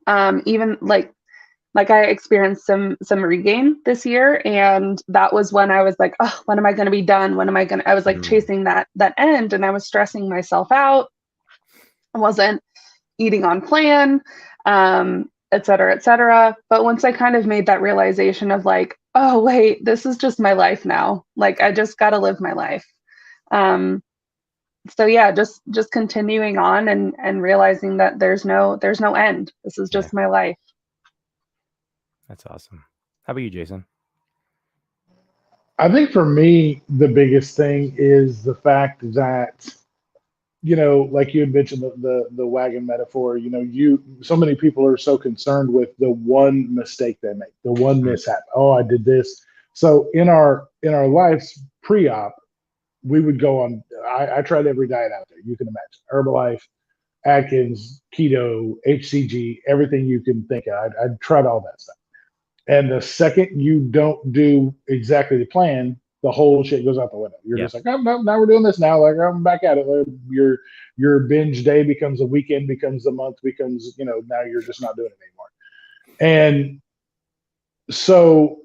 S6: Even like I experienced some regain this year, and that was when I was like, oh, when am I going to be done? I was like chasing that end, and I was stressing myself out. I wasn't eating on plan, et cetera, et cetera. But once I kind of made that realization of like, oh wait, this is just my life now. Like I just got to live my life. So yeah, just continuing on and realizing that there's no end. This is just my life.
S3: That's awesome. How about you, Jason?
S4: I think for me, the biggest thing is the fact that, you know, like you had mentioned the wagon metaphor, you know, so many people are so concerned with the one mistake they make, the one mishap. Oh, I did this. So in our lives pre-op, we would go on. I tried every diet out there you can imagine: Herbalife, Atkins, keto, HCG, everything you can think of. I tried all that stuff. And the second you don't do exactly the plan, the whole shit goes out the window. You're just like, oh, no, now we're doing this now. Like, I'm back at it. Your binge day becomes a weekend, becomes a month, becomes, you know, now you're just not doing it anymore. And so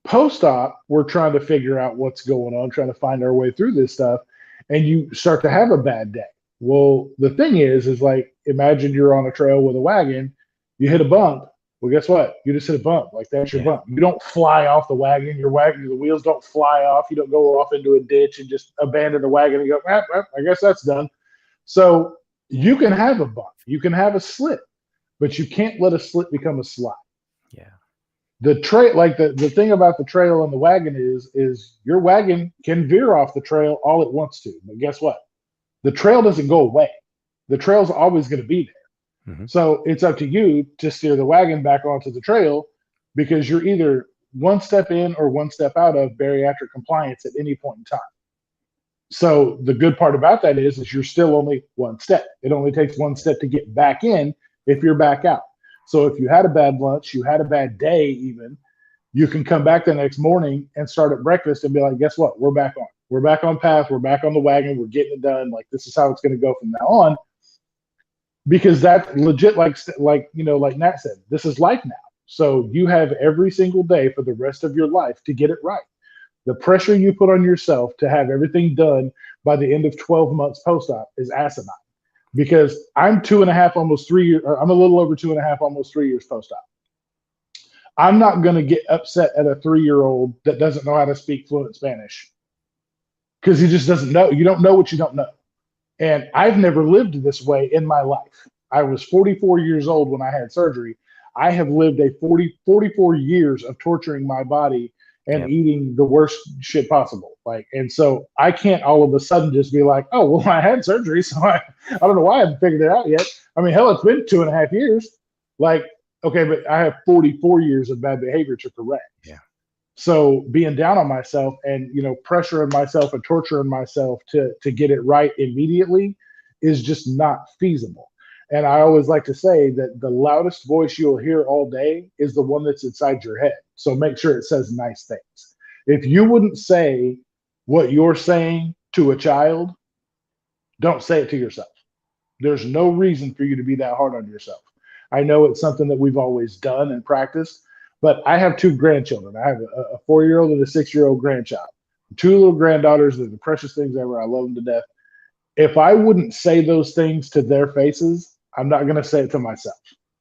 S4: post-op, we're trying to figure out what's going on, trying to find our way through this stuff. And you start to have a bad day. Well, the thing is like, imagine you're on a trail with a wagon, you hit a bump. Well, guess what? You just hit a bump. Like, that's your bump. You don't fly off the wagon. The wheels don't fly off. You don't go off into a ditch and just abandon the wagon and go, I guess that's done. So you can have a bump. You can have a slip, but you can't let a slip become a slide.
S3: Yeah.
S4: The trail, like the thing about the trail and the wagon is your wagon can veer off the trail all it wants to. But guess what? The trail doesn't go away. The trail's always going to be there. Mm-hmm. So it's up to you to steer the wagon back onto the trail, because you're either one step in or one step out of bariatric compliance at any point in time. So the good part about that is you're still only one step. It only takes one step to get back in if you're back out. So if you had a bad lunch, you had a bad day even, you can come back the next morning and start at breakfast and be like, guess what? We're back on. We're back on path. We're back on the wagon. We're getting it done. Like, this is how it's going to go from now on. Because that's legit, like you know, like Nat said, this is life now. So you have every single day for the rest of your life to get it right. The pressure you put on yourself to have everything done by the end of 12 months post-op is asinine. Because I'm 2.5, almost 3 years, or I'm a little over 2.5, almost 3 years post-op. I'm not going to get upset at a 3-year-old that doesn't know how to speak fluent Spanish, because he just doesn't know. You don't know what you don't know. And I've never lived this way in my life. I was 44 years old when I had surgery. I have lived 44 years of torturing my body and eating the worst shit possible. Like, and so I can't all of a sudden just be like, oh, well, I had surgery, so I don't know why I haven't figured it out yet. I mean, hell, it's been 2.5 years. Like, okay, but I have 44 years of bad behavior to correct.
S3: Yeah.
S4: So being down on myself and, you know, pressuring myself and torturing myself to get it right immediately is just not feasible. And I always like to say that the loudest voice you'll hear all day is the one that's inside your head. So make sure it says nice things. If you wouldn't say what you're saying to a child, don't say it to yourself. There's no reason for you to be that hard on yourself. I know it's something that we've always done and practiced. But I have 2 grandchildren. I have a 4-year-old and a 6-year-old grandchild. 2 little granddaughters. They're the precious things ever. I love them to death. If I wouldn't say those things to their faces, I'm not going to say it to myself,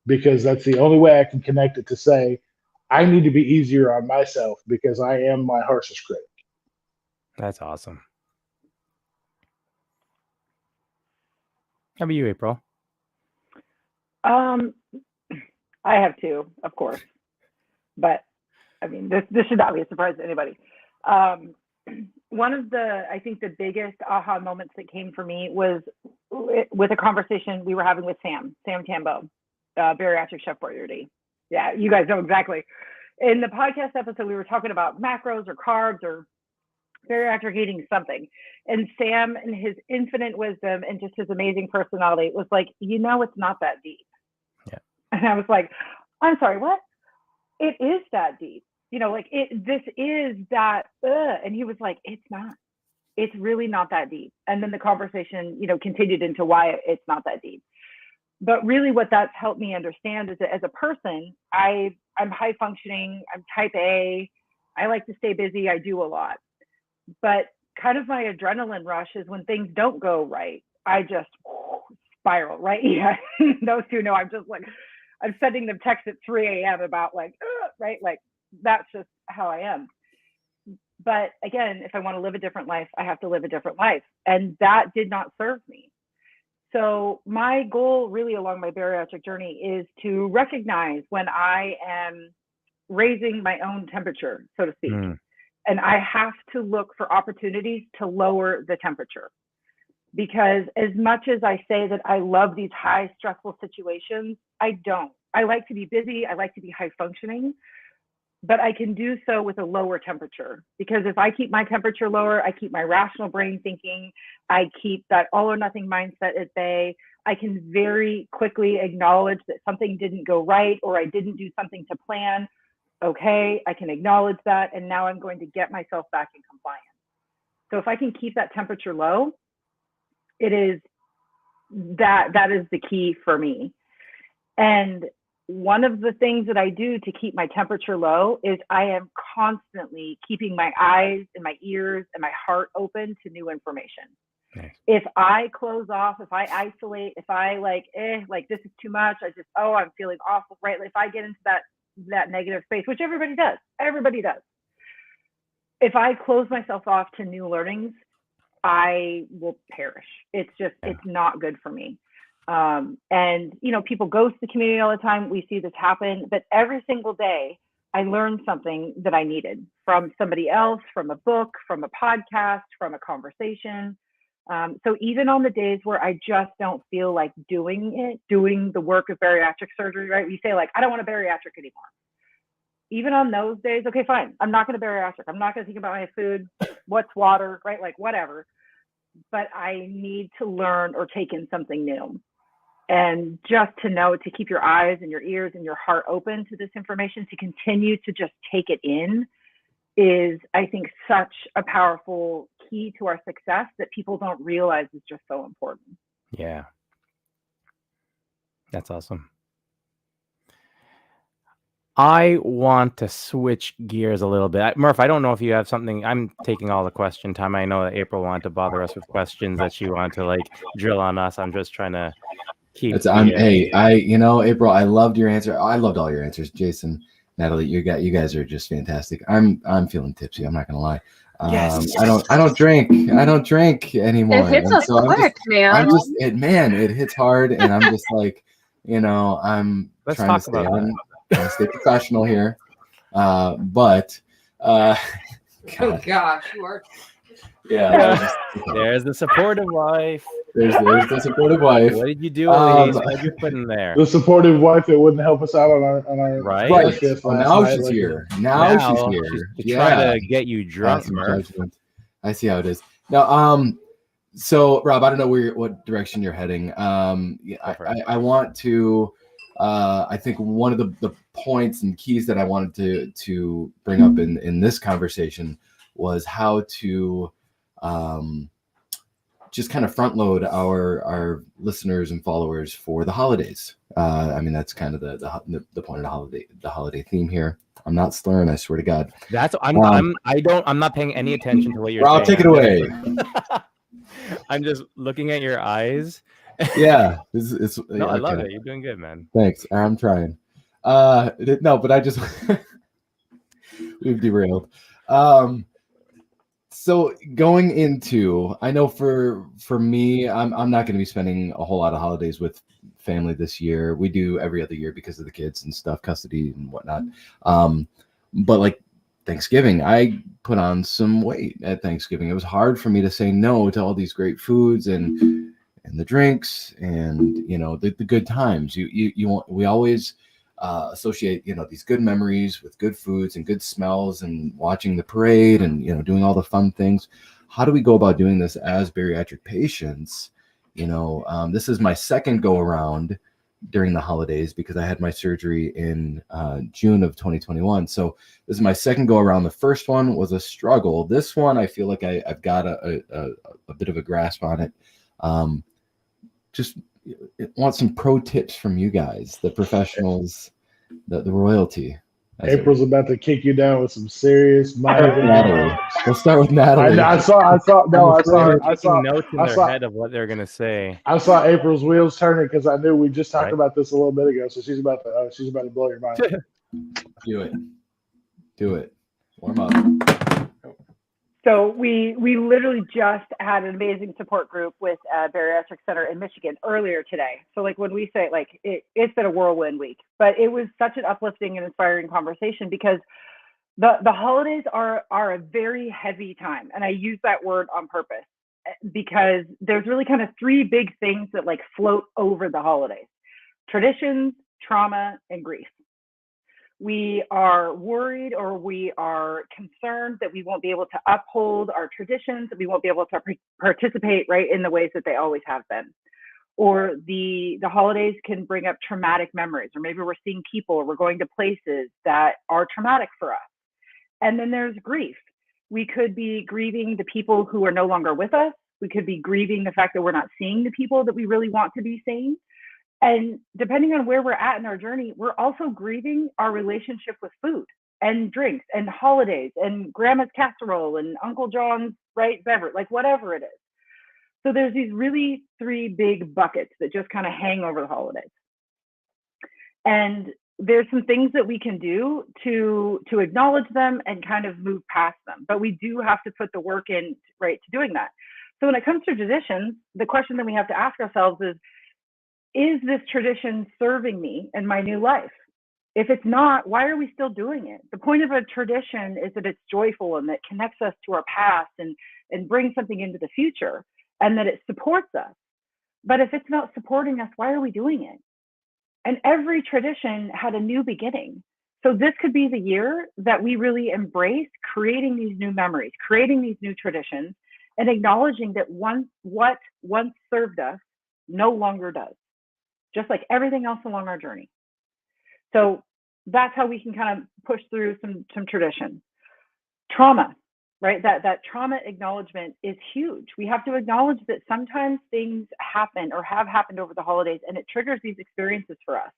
S4: because that's the only way I can connect it to say, I need to be easier on myself because I am my harshest critic.
S3: That's awesome. How about you, April?
S5: I have 2, of course. But I mean, this should not be a surprise to anybody. One of I think the biggest aha moments that came for me was with a conversation we were having with Sam Tambo, bariatric chef Boyardee. Yeah, you guys know exactly. In the podcast episode, we were talking about macros or carbs or bariatric eating something. And Sam, in his infinite wisdom and just his amazing personality, was like, you know, it's not that deep.
S3: Yeah.
S5: And I was like, I'm sorry, what? It is that deep, you know, like this is that, and he was like, it's not, it's really not that deep. And then the conversation, you know, continued into why it's not that deep. But really what that's helped me understand is that as a person, I'm high functioning, I'm type A, I like to stay busy, I do a lot. But kind of my adrenaline rush is when things don't go right, I just spiral, right? Yeah, those 2 know I'm just like, I'm sending them texts at 3 a.m. about like, right? Like, that's just how I am. But again, if I want to live a different life, I have to live a different life. And that did not serve me. So my goal really along my bariatric journey is to recognize when I am raising my own temperature, so to speak. And I have to look for opportunities to lower the temperature. because as much as I say that I love these high stressful situations, I don't. I like to be busy. I like to be high functioning, but I can do so with a lower temperature, because if I keep my temperature lower, I keep my rational brain thinking, I keep that all or nothing mindset at bay. I can very quickly acknowledge that something didn't go right, or I didn't do something to plan. Okay, I can acknowledge that, and now I'm going to get myself back in compliance. So if I can keep that temperature low, it is that is the key for me. And one of the things that I do to keep my temperature low is I am constantly keeping my eyes and my ears and my heart open to new information.
S3: Nice.
S5: If I close off, if I isolate, if I like this is too much, I'm feeling awful, right? If I get into that negative space, which everybody does. If I close myself off to new learnings, I will perish. It's not good for me. And people ghost the community all the time. We see this happen, but every single day I learned something that I needed from somebody else, from a book, from a podcast, from a conversation. So even on the days where I just don't feel like doing the work of bariatric surgery, right? We say like, I don't want a bariatric anymore. Even on those days, okay, fine. I'm not going to bariatric. I'm not going to think about my food. What's water, right? Like whatever. But I need to learn or take in something new. And just to know to keep your eyes and your ears and your heart open to this information, to continue to just take it in, is, I think, such a powerful key to our success that people don't realize is just so important.
S3: Yeah. That's awesome. I want to switch gears a little bit. Murph, I don't know if you have something. I'm taking all the question time. I know that April wanted to bother us with questions that she wanted to like drill on us. I'm just trying to keep.
S2: April, I loved your answer. I loved all your answers. Jason, Natalie, you guys are just fantastic. I'm feeling tipsy. I'm not gonna lie.
S3: Yes.
S2: I don't drink anymore.
S6: It hits
S2: And
S6: us
S2: so
S6: quick, man.
S2: it hits hard, and I'm just like, I'm
S3: Let's
S2: trying
S3: talk
S2: to stay
S3: about
S2: on. Trying to stay professional here, but
S7: Oh gosh, you are.
S2: yeah.
S3: There's the supportive wife.
S2: There's the supportive wife.
S3: What did you do, Elise? What did you put in there?
S4: The supportive wife that wouldn't help us out on our
S3: Right.
S4: podcast
S2: Well,
S4: last
S2: now
S4: night,
S2: she's
S4: like,
S2: here. Now she's here.
S3: To try to get you drunk,
S2: Some
S3: Murph.
S2: judgment. I see how it is. Now, so Rob, I don't know what direction you're heading. I want to. I think one of the points and keys that I wanted to bring up in this conversation was how to just kind of front load our listeners and followers for the holidays. I mean, that's kind of the point of the holiday theme here. I'm not slurring, I swear to God.
S3: I'm not paying any attention to what you're saying.
S2: Rob, take it away.
S3: I'm just looking at your eyes.
S2: Yeah,
S3: I love it. You're doing good, man.
S2: Thanks. I'm trying. No, but I just we've derailed. So going into, I know for me, I'm not going to be spending a whole lot of holidays with family this year. We do every other year because of the kids and stuff, custody and whatnot. But like Thanksgiving, I put on some weight at Thanksgiving. It was hard for me to say no to all these great foods and the drinks and the good times. We always associate these good memories with good foods and good smells and watching the parade and doing all the fun things. How do we go about doing this as bariatric patients? This is my second go around during the holidays because I had my surgery in June of 2021. So this is my second go around. The first one was a struggle. This one, I feel like I've got a bit of a grasp on it. Just want some pro tips from you guys, the professionals, the royalty.
S4: April's about to kick you down with some serious
S2: Natalie. We'll start with Natalie.
S4: I saw
S3: notes in their head of what they're gonna say.
S4: I saw April's wheels turning because I knew we just talked about this a little bit ago. So she's about to blow your mind.
S2: Do it. Warm up.
S5: So we literally just had an amazing support group with a bariatric center in Michigan earlier today. So like when we say it's been a whirlwind week, but it was such an uplifting and inspiring conversation because the holidays are a very heavy time. And I use that word on purpose. because there's really kind of three big things that like float over the holidays: traditions, trauma, and grief. We are worried or we are concerned that we won't be able to uphold our traditions, that we won't be able to participate, right, in the ways that they always have been. Or the holidays can bring up traumatic memories, or maybe we're seeing people or we're going to places that are traumatic for us. And then there's grief. We could be grieving the people who are no longer with us. We could be grieving the fact that we're not seeing the people that we really want to be seeing. And depending on where we're at in our journey, we're also grieving our relationship with food and drinks and holidays and grandma's casserole and Uncle John's, right, beverage, like whatever it is. So there's these really three big buckets that just kind of hang over the holidays. And there's some things that we can do to acknowledge them and kind of move past them. But we do have to put the work in, right, to doing that. So when it comes to traditions, the question that we have to ask ourselves is this tradition serving me in my new life? If it's not, why are we still doing it? The point of a tradition is that it's joyful and that connects us to our past and brings something into the future, and that it supports us. But if it's not supporting us, why are we doing it? And every tradition had a new beginning. So this could be the year that we really embrace creating these new memories, creating these new traditions, and acknowledging that what once served us no longer does, just like everything else along our journey. So that's how we can kind of push through some tradition. Trauma, right? That trauma acknowledgement is huge. We have to acknowledge that sometimes things happen or have happened over the holidays, and it triggers these experiences for us.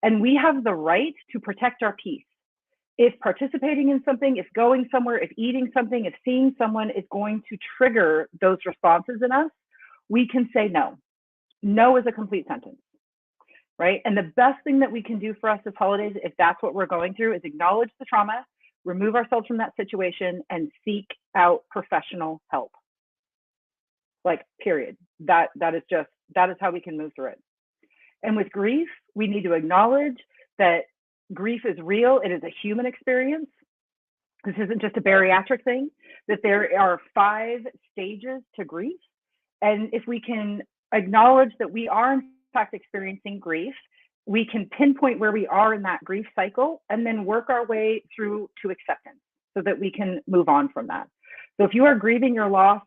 S5: And we have the right to protect our peace. If participating in something, if going somewhere, if eating something, if seeing someone is going to trigger those responses in us, we can say no. No is a complete sentence, right? And the best thing that we can do for us this holidays, if that's what we're going through, is acknowledge the trauma, remove ourselves from that situation, and seek out professional help. Like, period. That is how we can move through it. And with grief, we need to acknowledge that grief is real. It is a human experience. This isn't just a bariatric thing, that there are 5 stages to grief. And if we can acknowledge that we are in fact experiencing grief, we can pinpoint where we are in that grief cycle and then work our way through to acceptance so that we can move on from that. So if you are grieving your loss,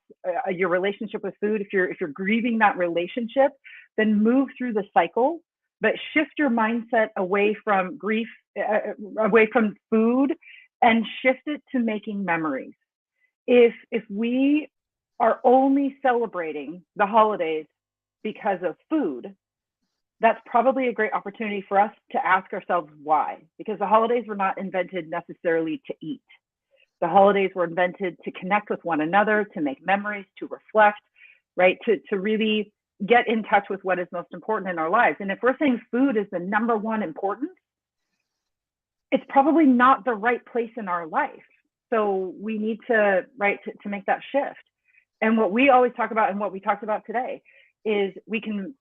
S5: your relationship with food, if you're grieving that relationship, then move through the cycle, but shift your mindset away from grief, away from food, and shift it to making memories. If we are only celebrating the holidays because of food, that's probably a great opportunity for us to ask ourselves why, because the holidays were not invented necessarily to eat. The holidays were invented to connect with one another, to make memories, to reflect, right? To really get in touch with what is most important in our lives. And if we're saying food is the number one importance, it's probably not the right place in our life. So we need to, right, to make that shift. And what we always talk about and what we talked about today is we can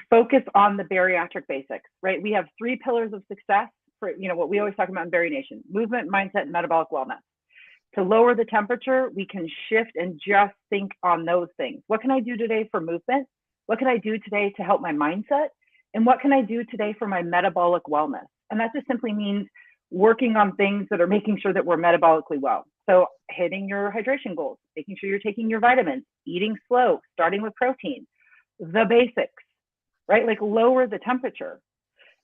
S5: focus on the bariatric basics, right? We have 3 pillars of success for, what we always talk about in BARINATION: movement, mindset, and metabolic wellness. To lower the temperature, we can shift and just think on those things. What can I do today for movement? What can I do today to help my mindset? And what can I do today for my metabolic wellness? And that just simply means working on things that are making sure that we're metabolically well. So hitting your hydration goals, making sure you're taking your vitamins, eating slow, starting with protein, the basics, right? Like lower the temperature.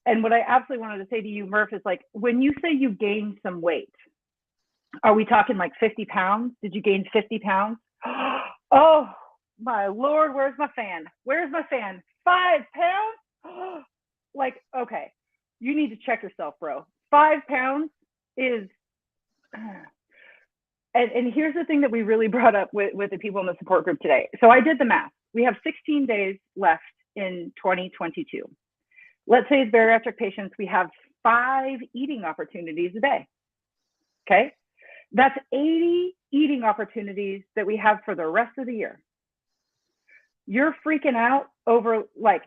S5: And what I absolutely wanted to say to you, Murph, is like, when you say you gained some weight, are we talking like 50 pounds? Did you gain 50 pounds? Oh my Lord, where's my fan? Where's my fan? 5 pounds? Like, okay, you need to check yourself, bro. 5 pounds is, and here's the thing that we really brought up with the people in the support group today. So I did the math. We have 16 days left in 2022. Let's say as bariatric patients, we have 5 eating opportunities a day. Okay. That's 80 eating opportunities that we have for the rest of the year. You're freaking out over like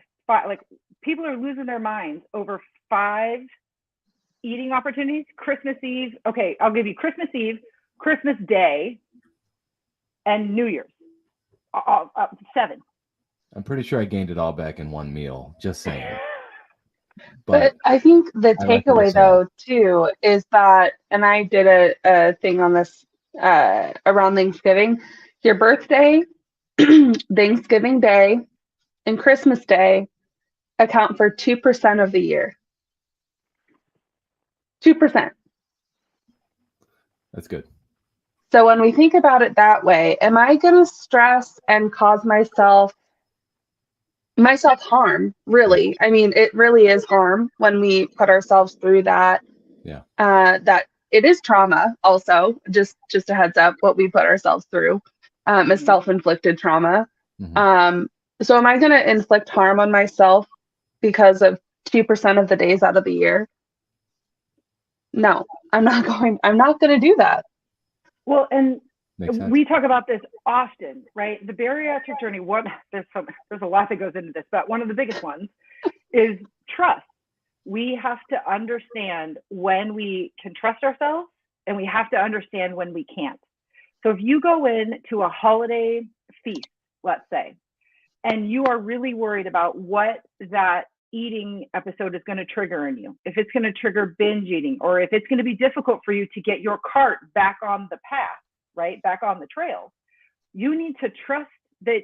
S5: people are losing their minds over 5 eating opportunities. Christmas Eve. Okay, I'll give you Christmas Eve, Christmas Day, and New Year's. 7.
S2: I'm pretty sure I gained it all back in one meal. Just saying.
S6: But I think the
S2: I like what you're
S6: takeaway, though, too, is that, and I did a thing on this around Thanksgiving, your birthday, Thanksgiving Day, and Christmas Day account for 2% of the year. 2%.
S2: That's good.
S6: So when we think about it that way, am I going to stress and cause myself harm? Really? I mean, it really is harm when we put ourselves through that.
S2: Yeah.
S6: That it is trauma. Also, just a heads up, what we put ourselves through is self-inflicted trauma.
S2: Mm-hmm.
S6: So am I going to inflict harm on myself because of 2% of the days out of the year? No, I'm not going to do that.
S5: Well, and
S2: Makes sense.
S5: we talk about this often, right? The bariatric journey, there's a lot that goes into this, but one of the biggest ones is trust. We have to understand when we can trust ourselves, and we have to understand when we can't. So if you go in to a holiday feast, let's say, and you are really worried about what that eating episode is going to trigger in you, if it's going to trigger binge eating, or if it's going to be difficult for you to get your cart back on the path, right, back on the trail, you need to trust that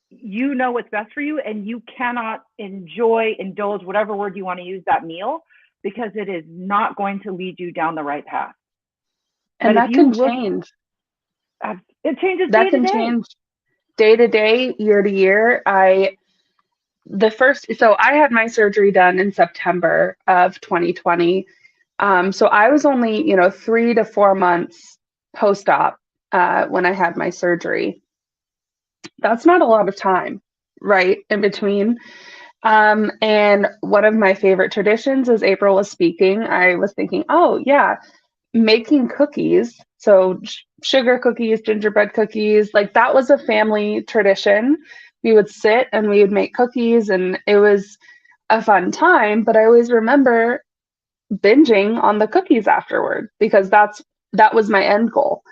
S5: you know what's best for you, and you cannot indulge, whatever word you want to use, that meal, because it is not going to lead you down the right path.
S6: And
S5: but
S6: that can change.
S5: It changes
S6: that
S5: day
S6: can
S5: to day.
S6: change day to day, year to year. So I had my surgery done in September of 2020. So I was only, 3 to 4 months post-op when I had my surgery. That's not a lot of time, right, in between. And one of my favorite traditions, as April was speaking, I was thinking, oh yeah, making cookies. So sugar cookies, gingerbread cookies, like that was a family tradition. We would sit and we would make cookies, and it was a fun time. But I always remember binging on the cookies afterward, because that was my end goal.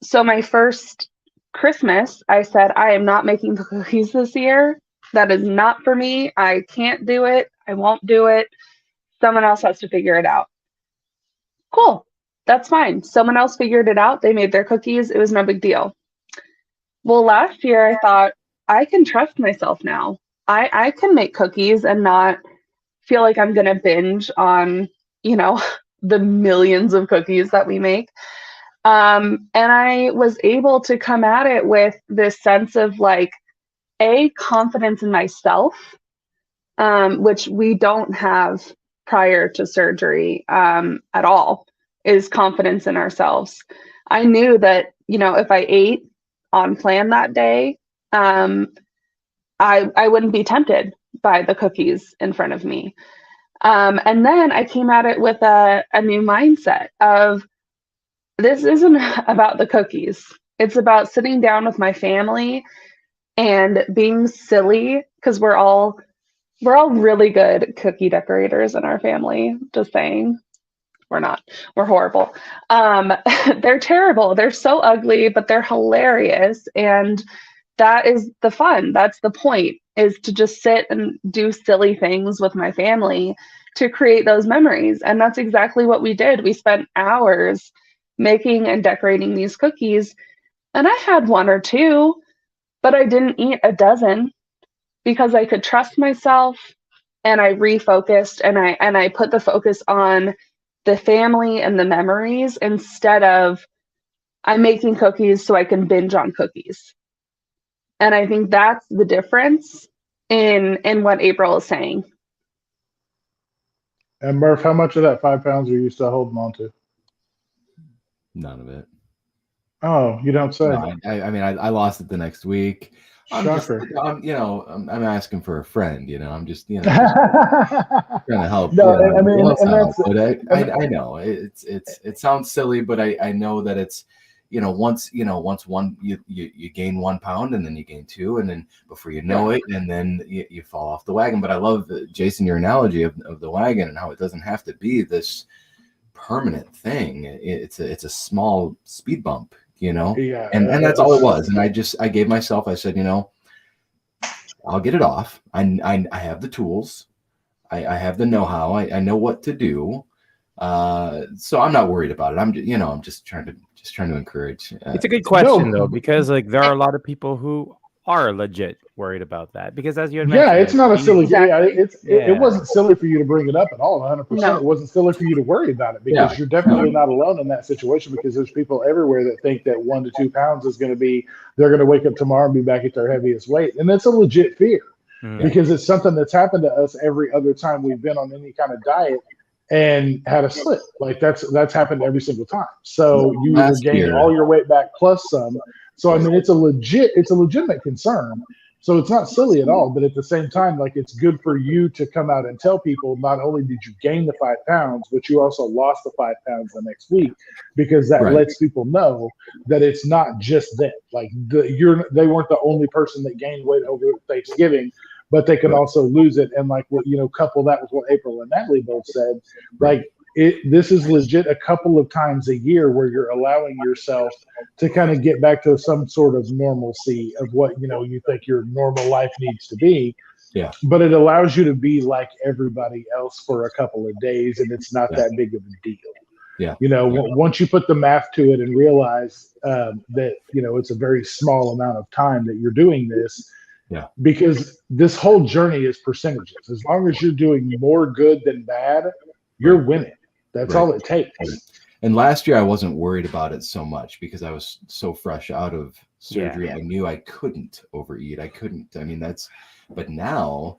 S6: So my first Christmas, I said, I am not making the cookies this year. That is not for me. I can't do it. I won't do it. Someone else has to figure it out. Cool. That's fine. Someone else figured it out. They made their cookies. It was no big deal. Well, last year I thought, I can trust myself now. I can make cookies and not feel like I'm going to binge on, the millions of cookies that we make. And I was able to come at it with this sense of confidence in myself, which we don't have prior to surgery at all, is confidence in ourselves. I knew that, if I ate on plan that day, I wouldn't be tempted by the cookies in front of me. And then I came at it with a new mindset of, this isn't about the cookies. It's about sitting down with my family and being silly, because we're all really good cookie decorators in our family. Just saying. We're not. We're horrible. They're terrible. They're so ugly, but they're hilarious. And that is the fun. That's the point, is to just sit and do silly things with my family to create those memories. And that's exactly what we did. We spent hours making and decorating these cookies. And I had 1 or 2, but I didn't eat a dozen, because I could trust myself, and I refocused, and I put the focus on the family and the memories, instead of, I'm making cookies so I can binge on cookies. And I think that's the difference in what April is saying.
S4: And Murph, how much of that 5 pounds are you still holding on to?
S2: None of it.
S4: Oh, you don't say.
S2: No, I lost it the next week.
S4: Shocker.
S2: I'm asking for a friend. I'm just trying to help.
S4: No,
S2: I know it sounds silly, but I know that it's once one you gain 1 pound, and then you gain 2, and then before you know it, and then you fall off the wagon. But I love, Jason, your analogy of the wagon, and how it doesn't have to be this permanent thing. It's a small speed bump.
S4: Yeah,
S2: and that's all it was. And I gave myself, I said, I'll get it off. I have the tools. I have the know-how. I know what to do. So I'm not worried about it. I'm just trying to encourage.
S3: It's a good question though, because like there are a lot of people who are legit worried about that, because as you had mentioned,
S4: it's not a silly.
S6: Exactly.
S4: It wasn't silly for you to bring it up at all. 100%.
S6: No.
S4: It wasn't silly for you to worry about it, because you're definitely not alone in that situation, because there's people everywhere that think that 1 to 2 pounds is going to be, they're going to wake up tomorrow and be back at their heaviest weight. And that's a legit fear, because it's something that's happened to us every other time we've been on any kind of diet and had a slip. Like that's happened every single time. So you either gain all your weight back plus some. So I mean, it's a legitimate concern. So it's not silly at all, but at the same time, like, it's good for you to come out and tell people, not only did you gain the 5 pounds, but you also lost the 5 pounds the next week, because that lets people know that it's not just them. Like they weren't the only person that gained weight over Thanksgiving, but they could also lose it. And like, couple that with what April and Natalie both said, like, this is legit a couple of times a year where you're allowing yourself to kind of get back to some sort of normalcy of what, you think your normal life needs to be.
S2: Yeah.
S4: But it allows you to be like everybody else for a couple of days, and it's not that big of a deal.
S2: Yeah.
S4: Once you put the math to it and realize that, it's a very small amount of time that you're doing this.
S2: Yeah.
S4: Because this whole journey is percentages. As long as you're doing more good than bad, you're winning. That's all it takes.
S2: And last year I wasn't worried about it so much because I was so fresh out of surgery. I knew I couldn't overeat. I couldn't. I mean, but now,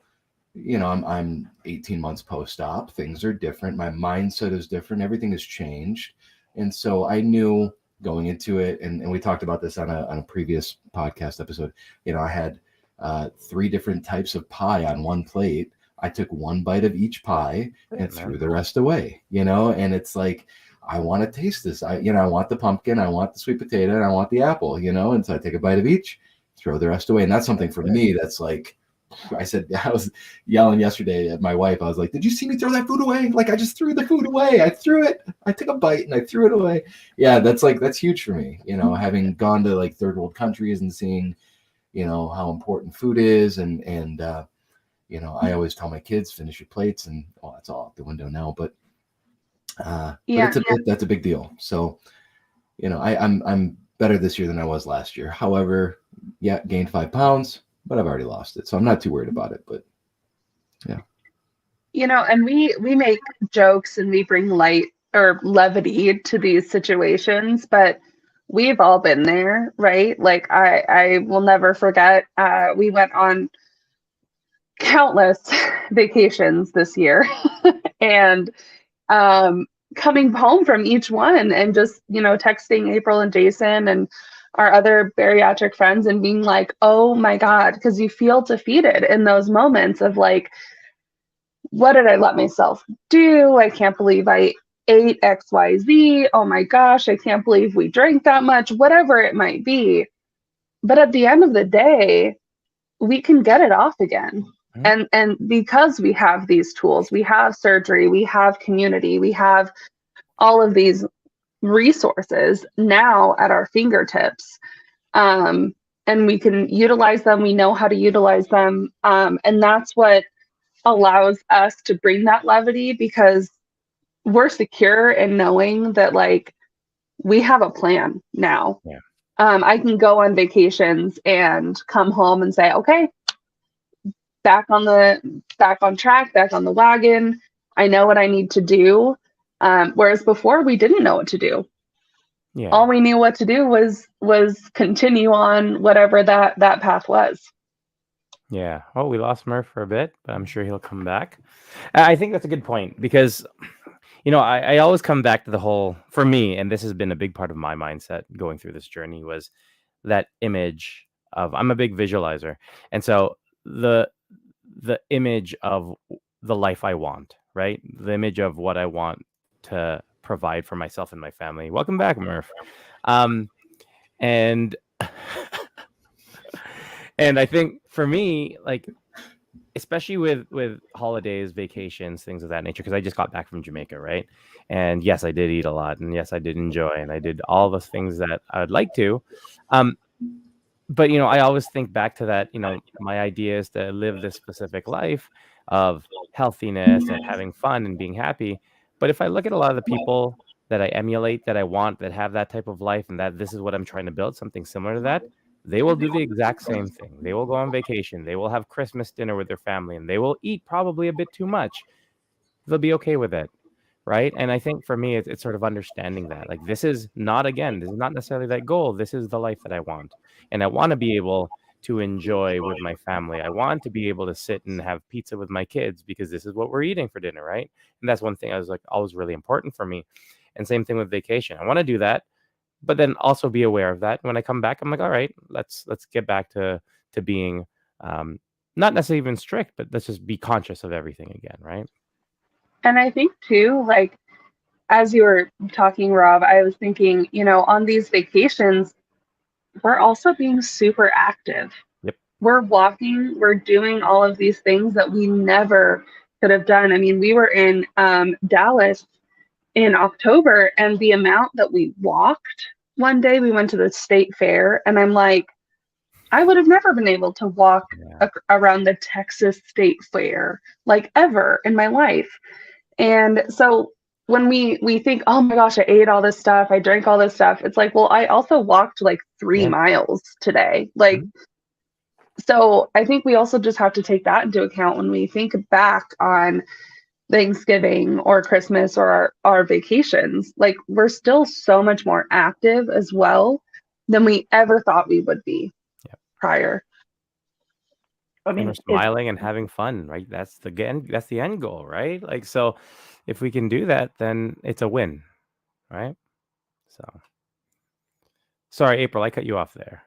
S2: I'm 18 months post-op. Things are different. My mindset is different. Everything has changed. And so I knew going into it, and we talked about this on a previous podcast episode, I had 3 different types of pie on one plate. I took 1 bite of each pie and threw the rest away, and it's like, I want to taste this. I want the pumpkin, I want the sweet potato, and I want the apple, and so I take a bite of each, throw the rest away. And that's something for me that's like, I was yelling yesterday at my wife. I was like, did you see me throw that food away? Like, I just threw the food away. I threw it. I took a bite and I threw it away. Yeah, that's huge for me, having gone to like third world countries and seeing, how important food is. And I always tell my kids, finish your plates, and it's all out the window now, but that's a big deal. So, I'm better this year than I was last year. However, gained 5 pounds, but I've already lost it. So I'm not too worried about it, but yeah.
S6: And we make jokes and we bring light or levity to these situations, but we've all been there, right? Like I will never forget, we went on countless vacations this year and coming home from each one and just texting April and Jason and our other bariatric friends and being like, oh my God, because you feel defeated in those moments of like, what did I let myself do? I can't believe I ate XYZ. Oh my gosh, I can't believe we drank that much, whatever it might be. But at the end of the day, we can get it off again. And because we have these tools, we have surgery, we have community, we have all of these resources now at our fingertips, and we can utilize them. We know how to utilize them. And that's what allows us to bring that levity, because we're secure in knowing that like we have a plan now.
S3: Yeah.
S6: I can go on vacations and come home and say, okay, back on track, back on the wagon. I know what I need to do. Whereas before we didn't know what to do.
S3: Yeah.
S6: All we knew what to do was continue on whatever that path was.
S3: Yeah. Well, we lost Murph for a bit, but I'm sure he'll come back. I think that's a good point because, I always come back to the whole, for me, and this has been a big part of my mindset going through this journey, was that image of, I'm a big visualizer. And so the image of the life I want, right? The image of what I want to provide for myself and my family. Welcome back, Murph. And and I think for me, like, especially with holidays, vacations, things of that nature, because I just got back from Jamaica, right? And yes, I did eat a lot, and yes, I did enjoy, and I did all the things that I would like to. Um, but I always think back to that. My idea is to live this specific life of healthiness and having fun and being happy. But if I look at a lot of the people that I emulate, that I want, that have that type of life, and that this is what I'm trying to build, something similar to that, they will do the exact same thing. They will go on vacation. They will have Christmas dinner with their family, and they will eat probably a bit too much. They'll be okay with it, right? And I think for me, it's sort of understanding that, like, this is not necessarily that goal. This is the life that I want, and I want to be able to enjoy with my family. I want to be able to sit and have pizza with my kids because this is what we're eating for dinner, right? And that's one thing I was like always really important for me. And same thing with vacation. I want to do that, but then also be aware of that. When I come back, I'm like, all right, let's get back to being not necessarily even strict, but let's just be conscious of everything again, right?
S6: And I think too, like, as you were talking, Rob, I was thinking, on these vacations, we're also being super active.
S3: Yep.
S6: We're walking, we're doing all of these things that we never could have done. I mean, we were in Dallas in October, and the amount that we walked one day, we went to the state fair, and I'm like, I would have never been able to walk around the Texas State Fair, like, ever in my life. And so when we think, oh my gosh, I ate all this stuff, I drank all this stuff, it's like, well, I also walked like 3 miles today. Like, so I think we also just have to take that into account when we think back on Thanksgiving or Christmas or our vacations. Like, we're still so much more active as well than we ever thought we would be prior.
S3: I mean, we're smiling and having fun, right? That's the end goal, right? Like, so if we can do that, then it's a win, right? So, sorry, April, I cut you off there.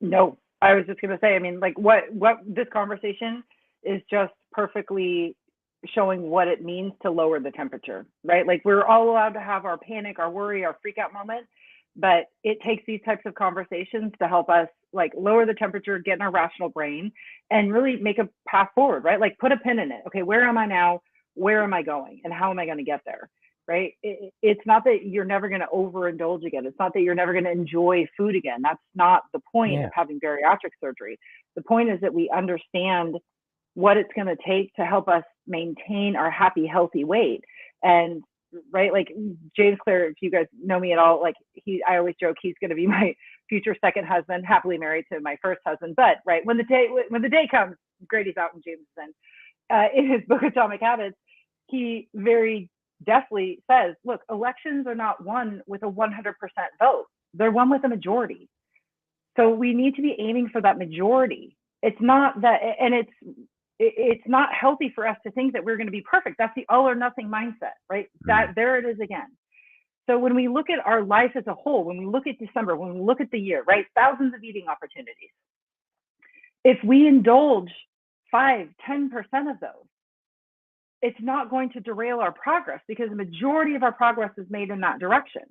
S5: No, I was just going to say, I mean, like, what this conversation is just perfectly showing what it means to lower the temperature, right? Like, we're all allowed to have our panic, our worry, our freak out moment, but it takes these types of conversations to help us, like, lower the temperature, get in our rational brain, and really make a path forward, right? Like, put a pin in it. Okay, where am I now? Where am I going? And how am I going to get there? Right? It's not that you're never going to overindulge again. It's not that you're never going to enjoy food again. That's not the point of having bariatric surgery. The point is that we understand what it's going to take to help us maintain our happy, healthy weight. And right, like, James Clear, if you guys know me at all, like, I always joke he's going to be my future second husband, happily married to my first husband. But right, when the day comes, Grady's out and James is in his book Atomic Habits, he very deftly says, look, elections are not won with a 100% vote. They're won with a majority. So we need to be aiming for that majority. It's not that, and it's not healthy for us to think that we're going to be perfect. That's the all or nothing mindset, right? That there it is again. So when we look at our life as a whole, when we look at December, when we look at the year, right? Thousands of eating opportunities. If we indulge 5-10% of those, it's not going to derail our progress, because the majority of our progress is made in that direction.